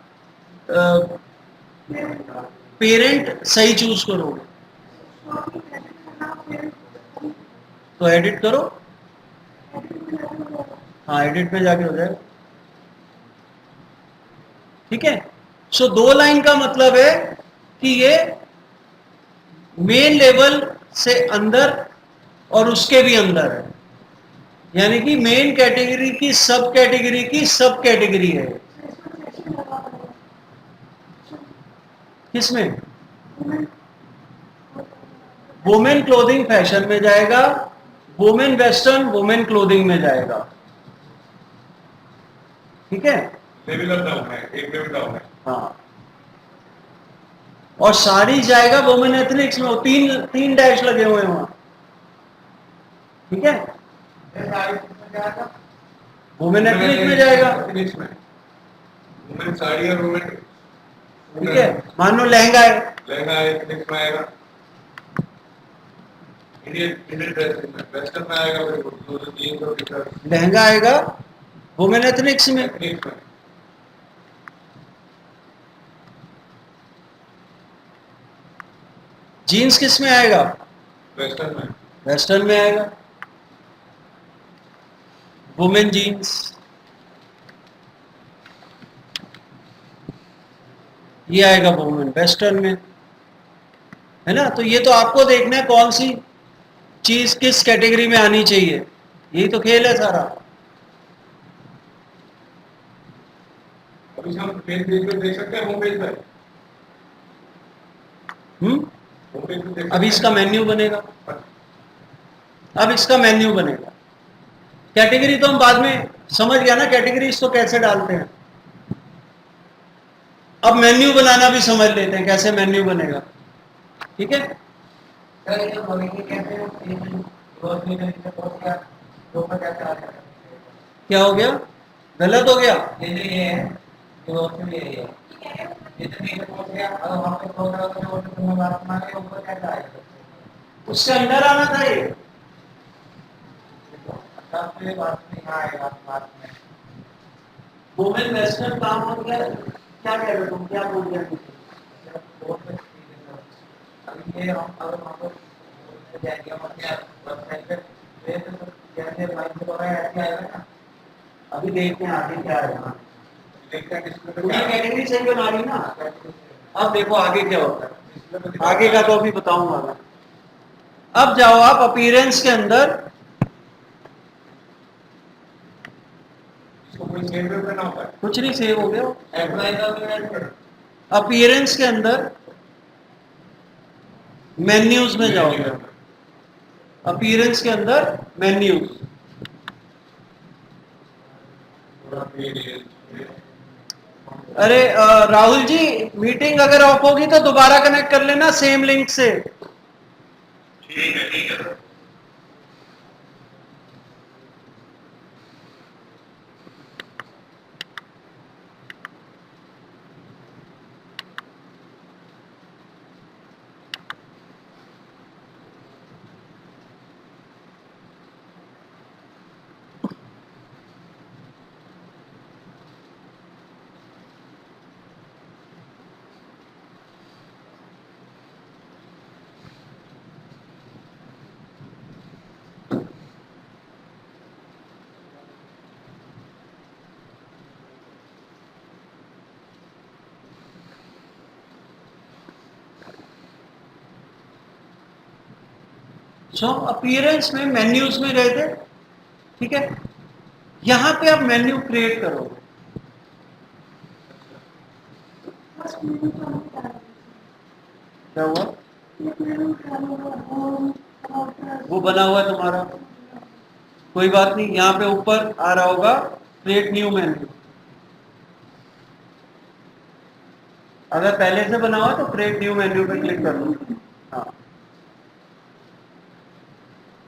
पेरेंट सही चूज करोगे। तो एडिट करो, हाँ एडिट में जाके हो जाएगा, ठीक है। सो 2 लाइन का मतलब है कि ये मेन लेवल से अंदर और उसके भी अंदर है, यानी कि मेन कैटेगरी की सब कैटेगरी है। किसमें? वुमेन क्लोथिंग फैशन में जाएगा, वुमेन वेस्टर्न वुमेन क्लोथिंग में जाएगा, ठीक है। लेवल डाउन है, एक लेवल डाउन है। हाँ, और साड़ी जाएगा वुमेन एथनिक्स में, तीन डैश लगे हुए हैं वहां, ठीक है। वुमेन एथनिक में जाएगा, वुमेन साड़ी और वुमेन, ठीक है। मान लो लहंगा है, लहंगा एथनिक में आएगा। इंडियन ड्रेस में वेस्टर्न में आएगा, फिर जीन्स और टी-शर्ट। लहंगा आएगा वुमेन एथनिक्स में, एथनिक में जीन्स किस में आएगा? वेस्टर्न में। वेस्टर्न में आएगा, वुमेन जीन्स, ये आएगा वुमेन वेस्टर्न में, है ना। तो ये तो आपको देखना है कौन सी चीज किस कैटेगरी में आनी चाहिए, यही तो खेल है सारा। अभी हम पेज पे देख सकते हैं, होम पेज पे। अब इसका मेन्यू बनेगा, अब इसका मेन्यू बनेगा। कैटेगरी तो हम बाद में समझ गया ना, कैटेगरीज तो कैसे डालते हैं। अब मेन्यू बनाना भी समझ लेते हैं, कैसे मेन्यू बनेगा। ठीक है, क्या हो गया, गलत हो गया? उसके अंदर आना था ये। वुमेन वेस्टर्न काम हो गया, क्या कह रहे तुम, क्या बोल रहे हो? अभी देखते हैं आगे क्या है। कैटेगरी सही बना रही ना, अब देखो आगे क्या होता है, आगे का तो अभी बताऊंगा मैं। अब जाओ आप अपीयरेंस के अंदर, कुछ नहीं सेव हो गया। अपीयरेंस के अंदर मेन्यूज में जाओगे, अपीयरेंस के अंदर मेन्यूज। अरे राहुल जी, मीटिंग अगर ऑफ होगी तो दोबारा कनेक्ट कर लेना सेम लिंक से। ठीक है, ठीक है। सो अपीयरेंस में मेन्यूज में गए थे, ठीक है। यहां पे आप मेन्यू क्रिएट करोगे। क्या हुआ, वो बना हुआ है तुम्हारा, कोई बात नहीं। यहां पे ऊपर आ रहा होगा क्रिएट न्यू मेन्यू। अगर पहले से बना हुआ तो क्रिएट न्यू मेन्यू पे क्लिक कर लो। हाँ,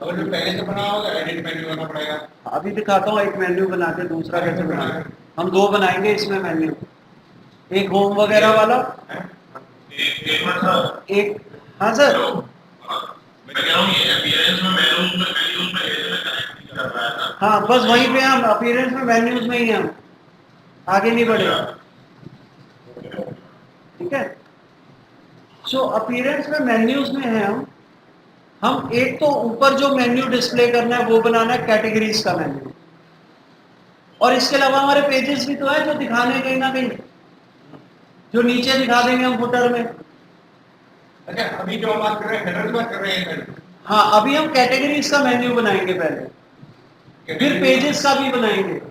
अगर जो पहले से बना होगा एडिट मेन्यू करना पड़ेगा। अभी दिखाता हूँ एक मेन्यू बना के दूसरा कैसे बनाना। हम दो बनाएंगे इसमें मेन्यू, एक होम वगैरह वाला, एक मिनट सर। एक, हाँ सर, मैं कह रहा हूँ ये अपीयरेंस में मेन्यूज में ऐसे में कनेक्ट नहीं कर रहा है ना। हाँ बस वहीं पे हम अपीयरेंस में मेन्यूज में ही हम आगे नहीं बढ़े। ठीक है, सो अपीयरेंस में मेन्यूज में है हम एक तो ऊपर जो मेन्यू डिस्प्ले करना है वो बनाना है कैटेगरीज का मेन्यू, और इसके अलावा हमारे पेजेस भी तो है जो दिखाने कहीं ना कहीं, जो नीचे दिखा देंगे हम फुटर में। अच्छा, अभी जो हम बात कर रहे हैं हेडर बात कर रहे हैं। हाँ, अभी हम कैटेगरीज का मेन्यू बनाएंगे पहले, फिर पेजेस का भी बनाएंगे।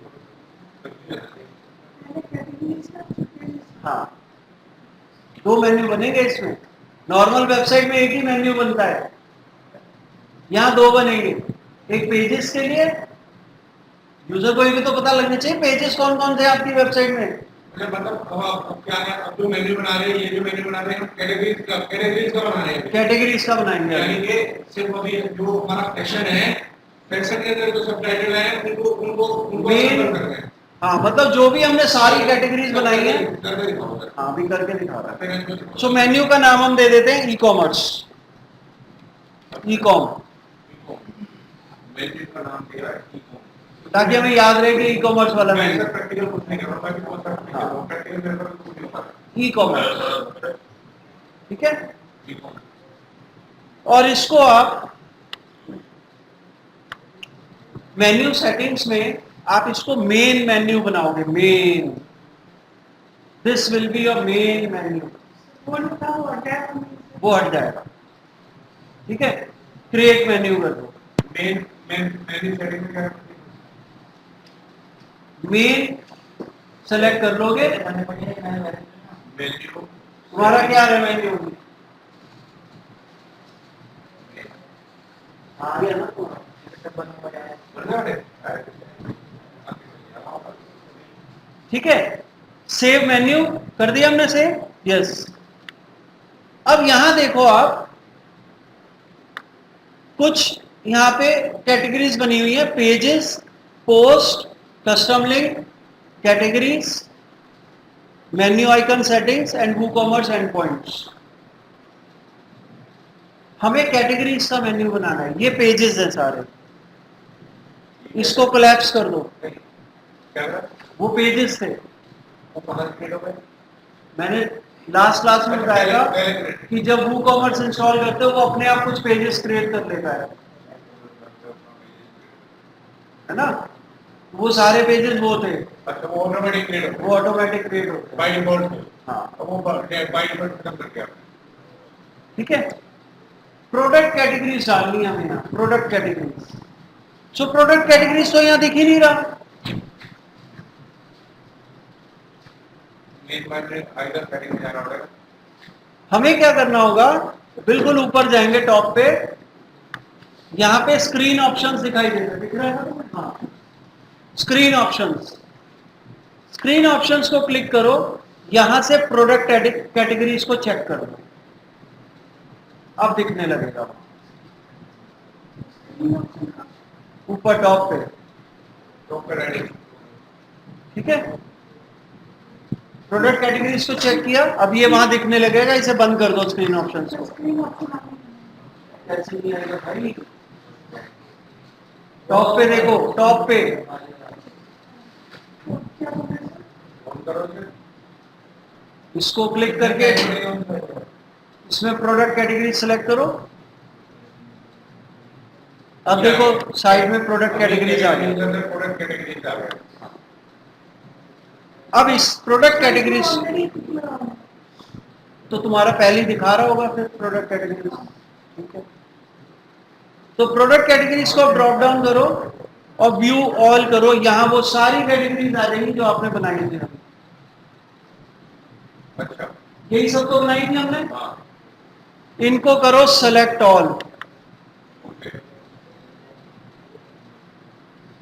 हाँ, दो मेन्यू बनेंगे इसमें। नॉर्मल वेबसाइट में एक ही मेन्यू बनता है, यहाँ दो बनेंगे, एक पेजेस के लिए, यूजर को भी तो पता लगना चाहिए पेजेस कौन कौन थे आपकी वेबसाइट में। अच्छा, मतलब अब क्या है, अब जो मेन्यू बना रहे हैं, ये जो मेन्यू बना रहे हैं हम कैटेगरीज का बना रहे हैं। कैटेगरीज का बनाएंगे, यानी कि सिर्फ अभी जो हमारा सेक्शन है, सेक्शन के अंदर जो सबटाइटल है उनको मेन, कर रहे हैं। हाँ मतलब जो भी हमने सारी कैटेगरीज बनाई है, करके दिखाओ सर। हाँ अभी करके दिखा रहा है। फिर सो मेन्यू का नाम हम दे देते हैं e commerce, e com, menu का नाम दिया है ई-कॉम, ताकि हमें याद रहे कि ई कॉमर्स वाला मैं मेन्यू सर प्रैक्टिकल कुछ नहीं कर रहा, बाकी बहुत सारा प्रैक्टिकल मेरे पर कुछ नहीं होता। ई कॉमर्स, ठीक है। ई-कॉम और इसको आप मेन्यू सेटिंग्स में आप इसको मेन मेन्यू बनाओगे, main, this will be your main menu, वो हट जाएगा। ठीक है, क्रिएट मेन्यू कर दो। मेन्यू सेटिंग में क्या मेन सेलेक्ट कर लोगे, मेन्यू तुम्हारा क्या है मेन्यू, आ गया ना तो ठीक है। सेव मेन्यू कर दिया हमने सेव, यस। अब यहां देखो आप, कुछ यहां पे कैटेगरीज बनी हुई है, pages, post, custom link, categories, menu icon settings and WooCommerce and points. हमें कैटेगरीज का मेन्यू बनाना है, ये पेजेस है सारे, इसको कोलैप्स कर दो। वो पेजेस थे, मैंने लास्ट क्लास में बताया कि जब वूकॉमर्स इंस्टॉल करते हो वो अपने आप कुछ पेजेस क्रिएट कर लेता है ना। वो सारे पेजेस वो थे, अच्छा वो ऑटोमेटिक क्रिएट वो ऑटोमेटिक क्रिएट होते हैं। By default. हाँ वो बाय डिफॉल्ट खत्म कर दिया। ठीक है। प्रोडक्ट कैटेगरीज डालनी है हमें यहाँ, product categories. So product categories तो यहाँ दिख ही नहीं रहा। आइडल कैटेगरी जाना पड़ेगा। हमें क्या करना होगा, बिल्कुल ऊपर जाएंगे टॉप पे, यहाँ पे स्क्रीन ऑप्शंस दिखाई दे रहे हैं, दिख रहा है ना? हाँ, स्क्रीन ऑप्शंस, स्क्रीन ऑप्शंस को क्लिक करो, यहां से प्रोडक्ट कैटेगरीज को चेक करो, अब दिखने लगेगा ऊपर टॉप पे, ठीक है। प्रोडक्ट कैटेगरीज को चेक किया, अब ये वहां दिखने लगेगा, इसे बंद कर दो स्क्रीन ऑप्शंस को। कैसे नहीं आएगा भाई, टॉप पे देखो, टॉप पे इसको क्लिक करके इसमें प्रोडक्ट कैटेगरी सेलेक्ट करो। अब देखो साइड में प्रोडक्ट कैटेगरीज आ गई। प्रोडक्ट कैटेगरीज आ गए। अब इस प्रोडक्ट कैटेगरीज तो तुम्हारा पहले ही दिखा रहा होगा फिर प्रोडक्ट कैटेगरीज, ठीक है। तो प्रोडक्ट कैटेगरीज को ड्रॉप डाउन करो और व्यू ऑल करो, यहां वो सारी कैटेगरीज आ जाएंगी जो आपने बनाई थी। अच्छा यही सब तो बनाई थी हमने। हाँ इनको करो सेलेक्ट ऑल,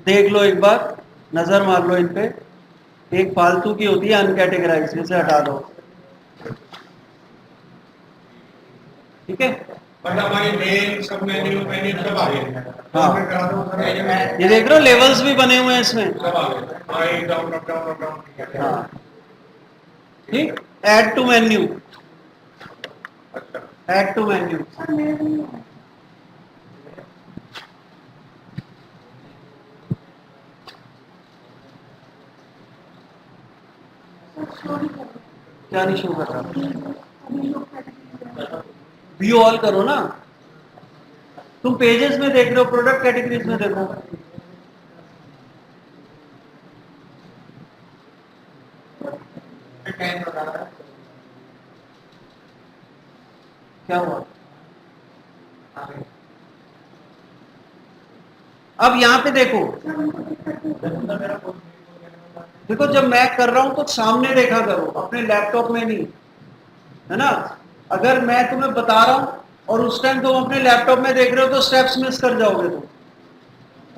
देख लो एक बार, नजर मार लो इन पे, एक फालतू की होती है अनकैटेगराइज, इसे हटा दो, ठीक है। मतलब हमारी मेन सब मेन्यू मेन्यू सब आ गए। हाँ ये देख रहे हो लेवल्स भी बने हुए हैं इसमें, सब आ गए, high down up down up down. हाँ ठीक। ऐड टू मेन्यू, अच्छा ऐड टू मेन्यू, क्या नहीं शो कर रहा, व्यू ऑल करो ना। तुम पेजेस में देख रहे हो, प्रोडक्ट कैटेगरीज में देखो, क्या हुआ। अब यहां पे देखो, देखो जब मैं कर रहा हूं तो सामने देखा करो, अपने लैपटॉप में नहीं, है ना। अगर मैं तुम्हें बता रहा हूं और उस टाइम तुम अपने लैपटॉप में देख रहे हो तो स्टेप्स मिस कर जाओगे तुम,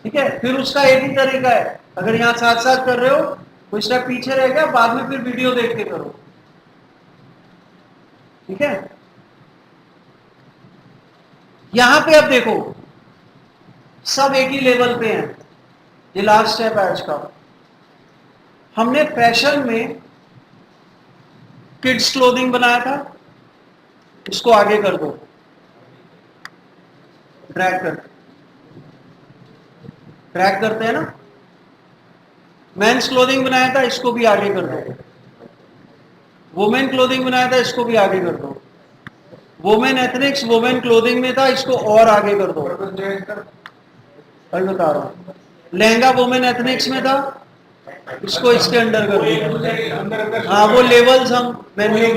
ठीक है। फिर उसका एक ही तरीका है, अगर यहां साथ साथ कर रहे हो कोई स्टेप पीछे रह गया, बाद में फिर वीडियो देख के करो, ठीक है। यहां पे अब देखो सब एक ही लेवल पे हैं, ये लास्ट स्टेप है आज का। हमने फैशन में किड्स क्लोथिंग बनाया था, इसको आगे कर दो, ड्रैग करते हैं ना। मेंस क्लोथिंग बनाया था, इसको भी आगे कर दो। वुमेन क्लोथिंग बनाया था, इसको भी आगे कर दो। वुमेन एथनिक्स वुमेन क्लोथिंग में था, इसको और आगे कर दो। अभी बता रहा हूं, लहंगा वुमेन एथनिक्स में था, इसको इसके अंडर कर दो। हाँ वो लेवल्स हम मेन्यू,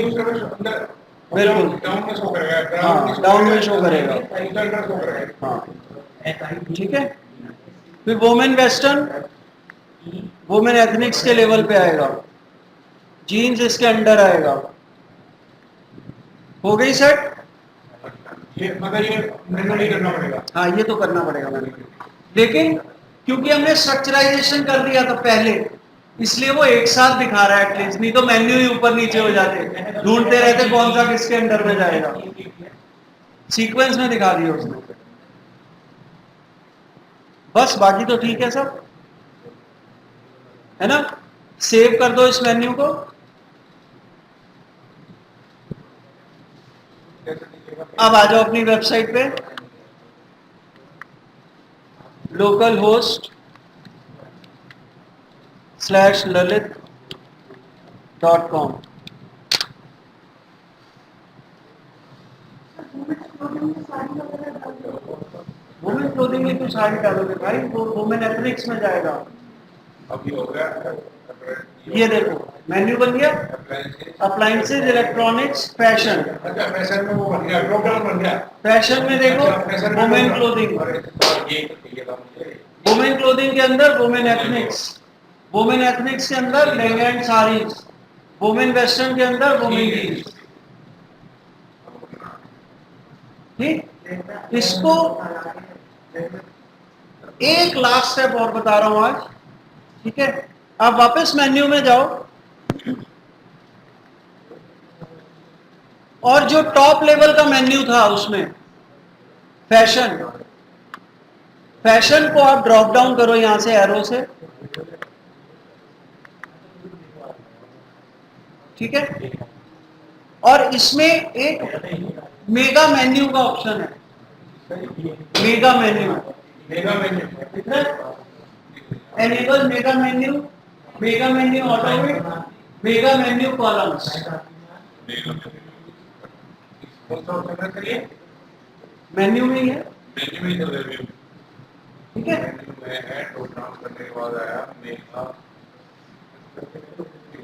बिल्कुल डाउन में शो करेगा, हाँ डाउन में शो करेगा, अंदर शो करेगा। हाँ ठीक है। फिर वुमेन वेस्टर्न वुमेन एथनिक्स के लेवल पे आएगा, जीन्स इसके अंडर आएगा। हो गई सेट, ये मतलब ये मैनुअली करना पड़ेगा। हाँ, ये तो करना पड़ेगा मैंने, लेकिन क्योंकि हमने स्ट्रक्चराइजेशन कर दिया था पहले, इसलिए वो एक साथ दिखा रहा है एटलीस्ट, नहीं तो मेन्यू ही ऊपर नीचे हो जाते, ढूंढते रहते कौन सा किसके अंडर में जाएगा। सीक्वेंस में दिखा दिया उसने, बस बाकी तो ठीक है सब, है ना। सेव कर दो इस मेन्यू को। अब आ जाओ अपनी वेबसाइट पे, localhost/lalit.com। वुमेन क्लोथिंग में तो साड़ी डालोगे भाई, तो वुमेन एथनिक्स में जाएगा। अभी हो गया, ये देखो मेन्यू बन गया, अप्लायंसेज, इलेक्ट्रॉनिक्स, फैशन। अच्छा फैशन में वो बन गया, ड्रॉप डाउन बन गया। फैशन में देखो वुमेन क्लोथिंग, वुमेन क्लोथिंग के अंदर वुमेन एथनिक्स, वुमेन एथनिक्स के अंदर lehenga and saris, women western के अंदर वुमेन जीन्स। ठीक, इसको एक लास्ट स्टेप और बता रहा हूं आज, ठीक है। आप वापस मेन्यू में जाओ और जो टॉप लेवल का मेन्यू था उसमें फैशन, फैशन को आप ड्रॉप डाउन करो यहां से एरो से, ठीक है। और इसमें एक मेगा मेन्यू का ऑप्शन है, मेगा मेन्यू, मेगा मेन्यू ठीक है। Enable mega menu, mega menu automate, mega menu columns. कौन सा ऑप्शन है करिए, मेन्यू में ही है, मेन्यू में चल रहे हैं, ठीक है। मेन्यू में है, ड्रॉप डाउन करने के बाद आया मेगा,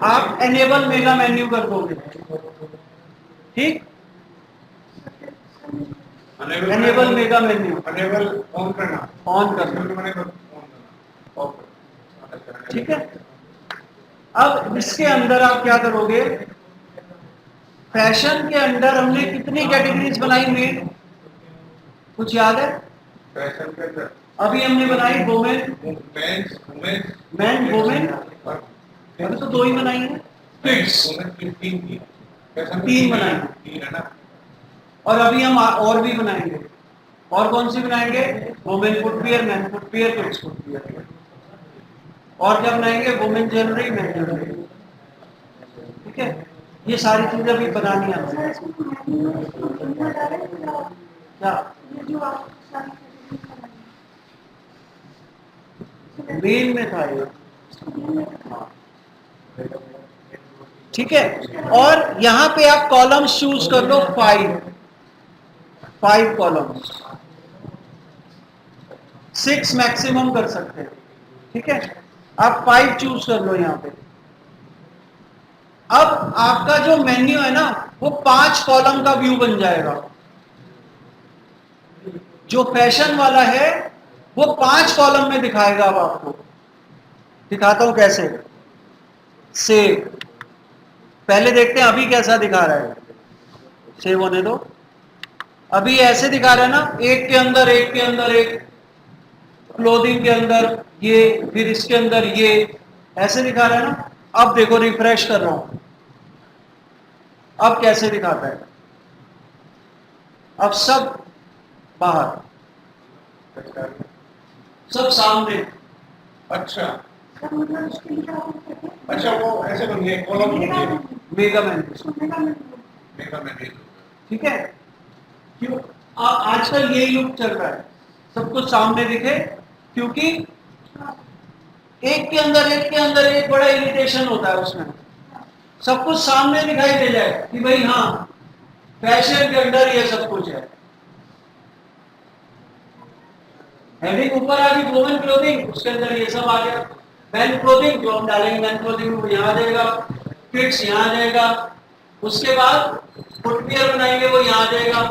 आप एनेबल मेगा मेन्यू कर दोगे, ठीक। Enable mega menu enable on करना, ऑन करना, मैंने ऑन करना, ऑफ करना, ठीक है। अब इसके अंदर आप क्या करोगे, फैशन के अंदर हमने कितनी कैटेगरीज बनाई मेन, कुछ याद है? फैशन के अंदर अभी हमने बनाई women, men's, women, man, women, अभी तो दो ही बनाई है, किड्स वुमेन की तीन की, फैशन तीन बनाई, तीन है ना। और अभी हम और भी बनाएंगे। और कौन सी बनाएंगे, women footwear, man footwear, kids footwear. और क्या बनाएंगे, वुमेन ज्वेलरी, मैन ज्वेलरी, ठीक है। ये सारी चीजें अभी बनानी है हमें। क्या मेन में था ये, ठीक है। और यहां पे आप कॉलम्स चूज कर लो, 5 कॉलम्स, 6 मैक्सिमम कर सकते हैं, ठीक है। आप 5 चूज कर लो यहां पे। अब आपका जो मेन्यू है ना, वो 5 कॉलम का व्यू बन जाएगा। जो फैशन वाला है वो 5 कॉलम में दिखाएगा। अब आपको दिखाता हूं कैसे, सेव, पहले देखते हैं अभी कैसा दिखा रहा है, सेव होने दो। अभी ऐसे दिखा रहा है ना, एक के अंदर एक के अंदर एक, क्लोथिंग के अंदर ये, फिर इसके अंदर ये, ऐसे दिखा रहा है ना। अब देखो रिफ्रेश कर रहा हूं, अब कैसे दिखाता है, अब सब बाहर, सब सामने। अच्छा अच्छा, वो ऐसे बन गए कॉलम बन गए, मेगा मेन्यू, मेगा मेन्यू, ठीक है। क्यों आजकल यही लुक चल रहा है, सब कुछ सामने दिखे, क्योंकि एक के अंदर एक बड़ा इरिटेशन होता है उसमें, सब कुछ सामने दिखाई दे जाए कि भाई हाँ फैशन के अंदर ये सब कुछ है। हेडिंग ऊपर आ गई वुमेन क्लोथिंग, उसके अंदर ये सब आ गया। मैन क्लोथिंग जो हम डालेंगे, मैन क्लोथिंग यहाँ आ जाएगा, किड्स यहाँ आ जाएगा। उसके बाद फुटवियर बनाएंगे, वो यहाँ आ जाएगा,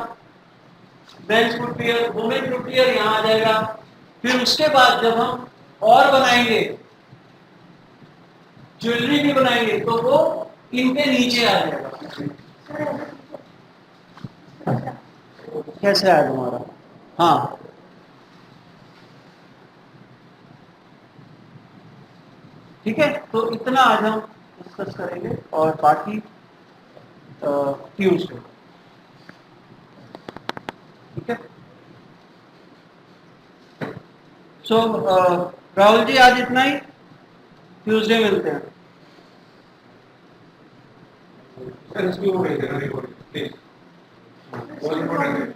मेंस फुटवियर, वुमेन फुटवियर यहाँ आ जाएगा। फिर उसके बाद जब हम और बनाएंगे, ज्वेलरी भी बनाएंगे, तो वो इनके नीचे आ जाएगा। कैसे आया तुम्हारा? हाँ, ठीक है, तो इतना आज हम डिस्कस करेंगे और बाकी ट्यूसडे, ठीक है। सो राहुल जी आज इतना ही, ट्यूसडे मिलते हैं। सर इसकी वो भेज देना रिकॉर्डिंग प्लीज, बहुत इंपॉर्टेंट है।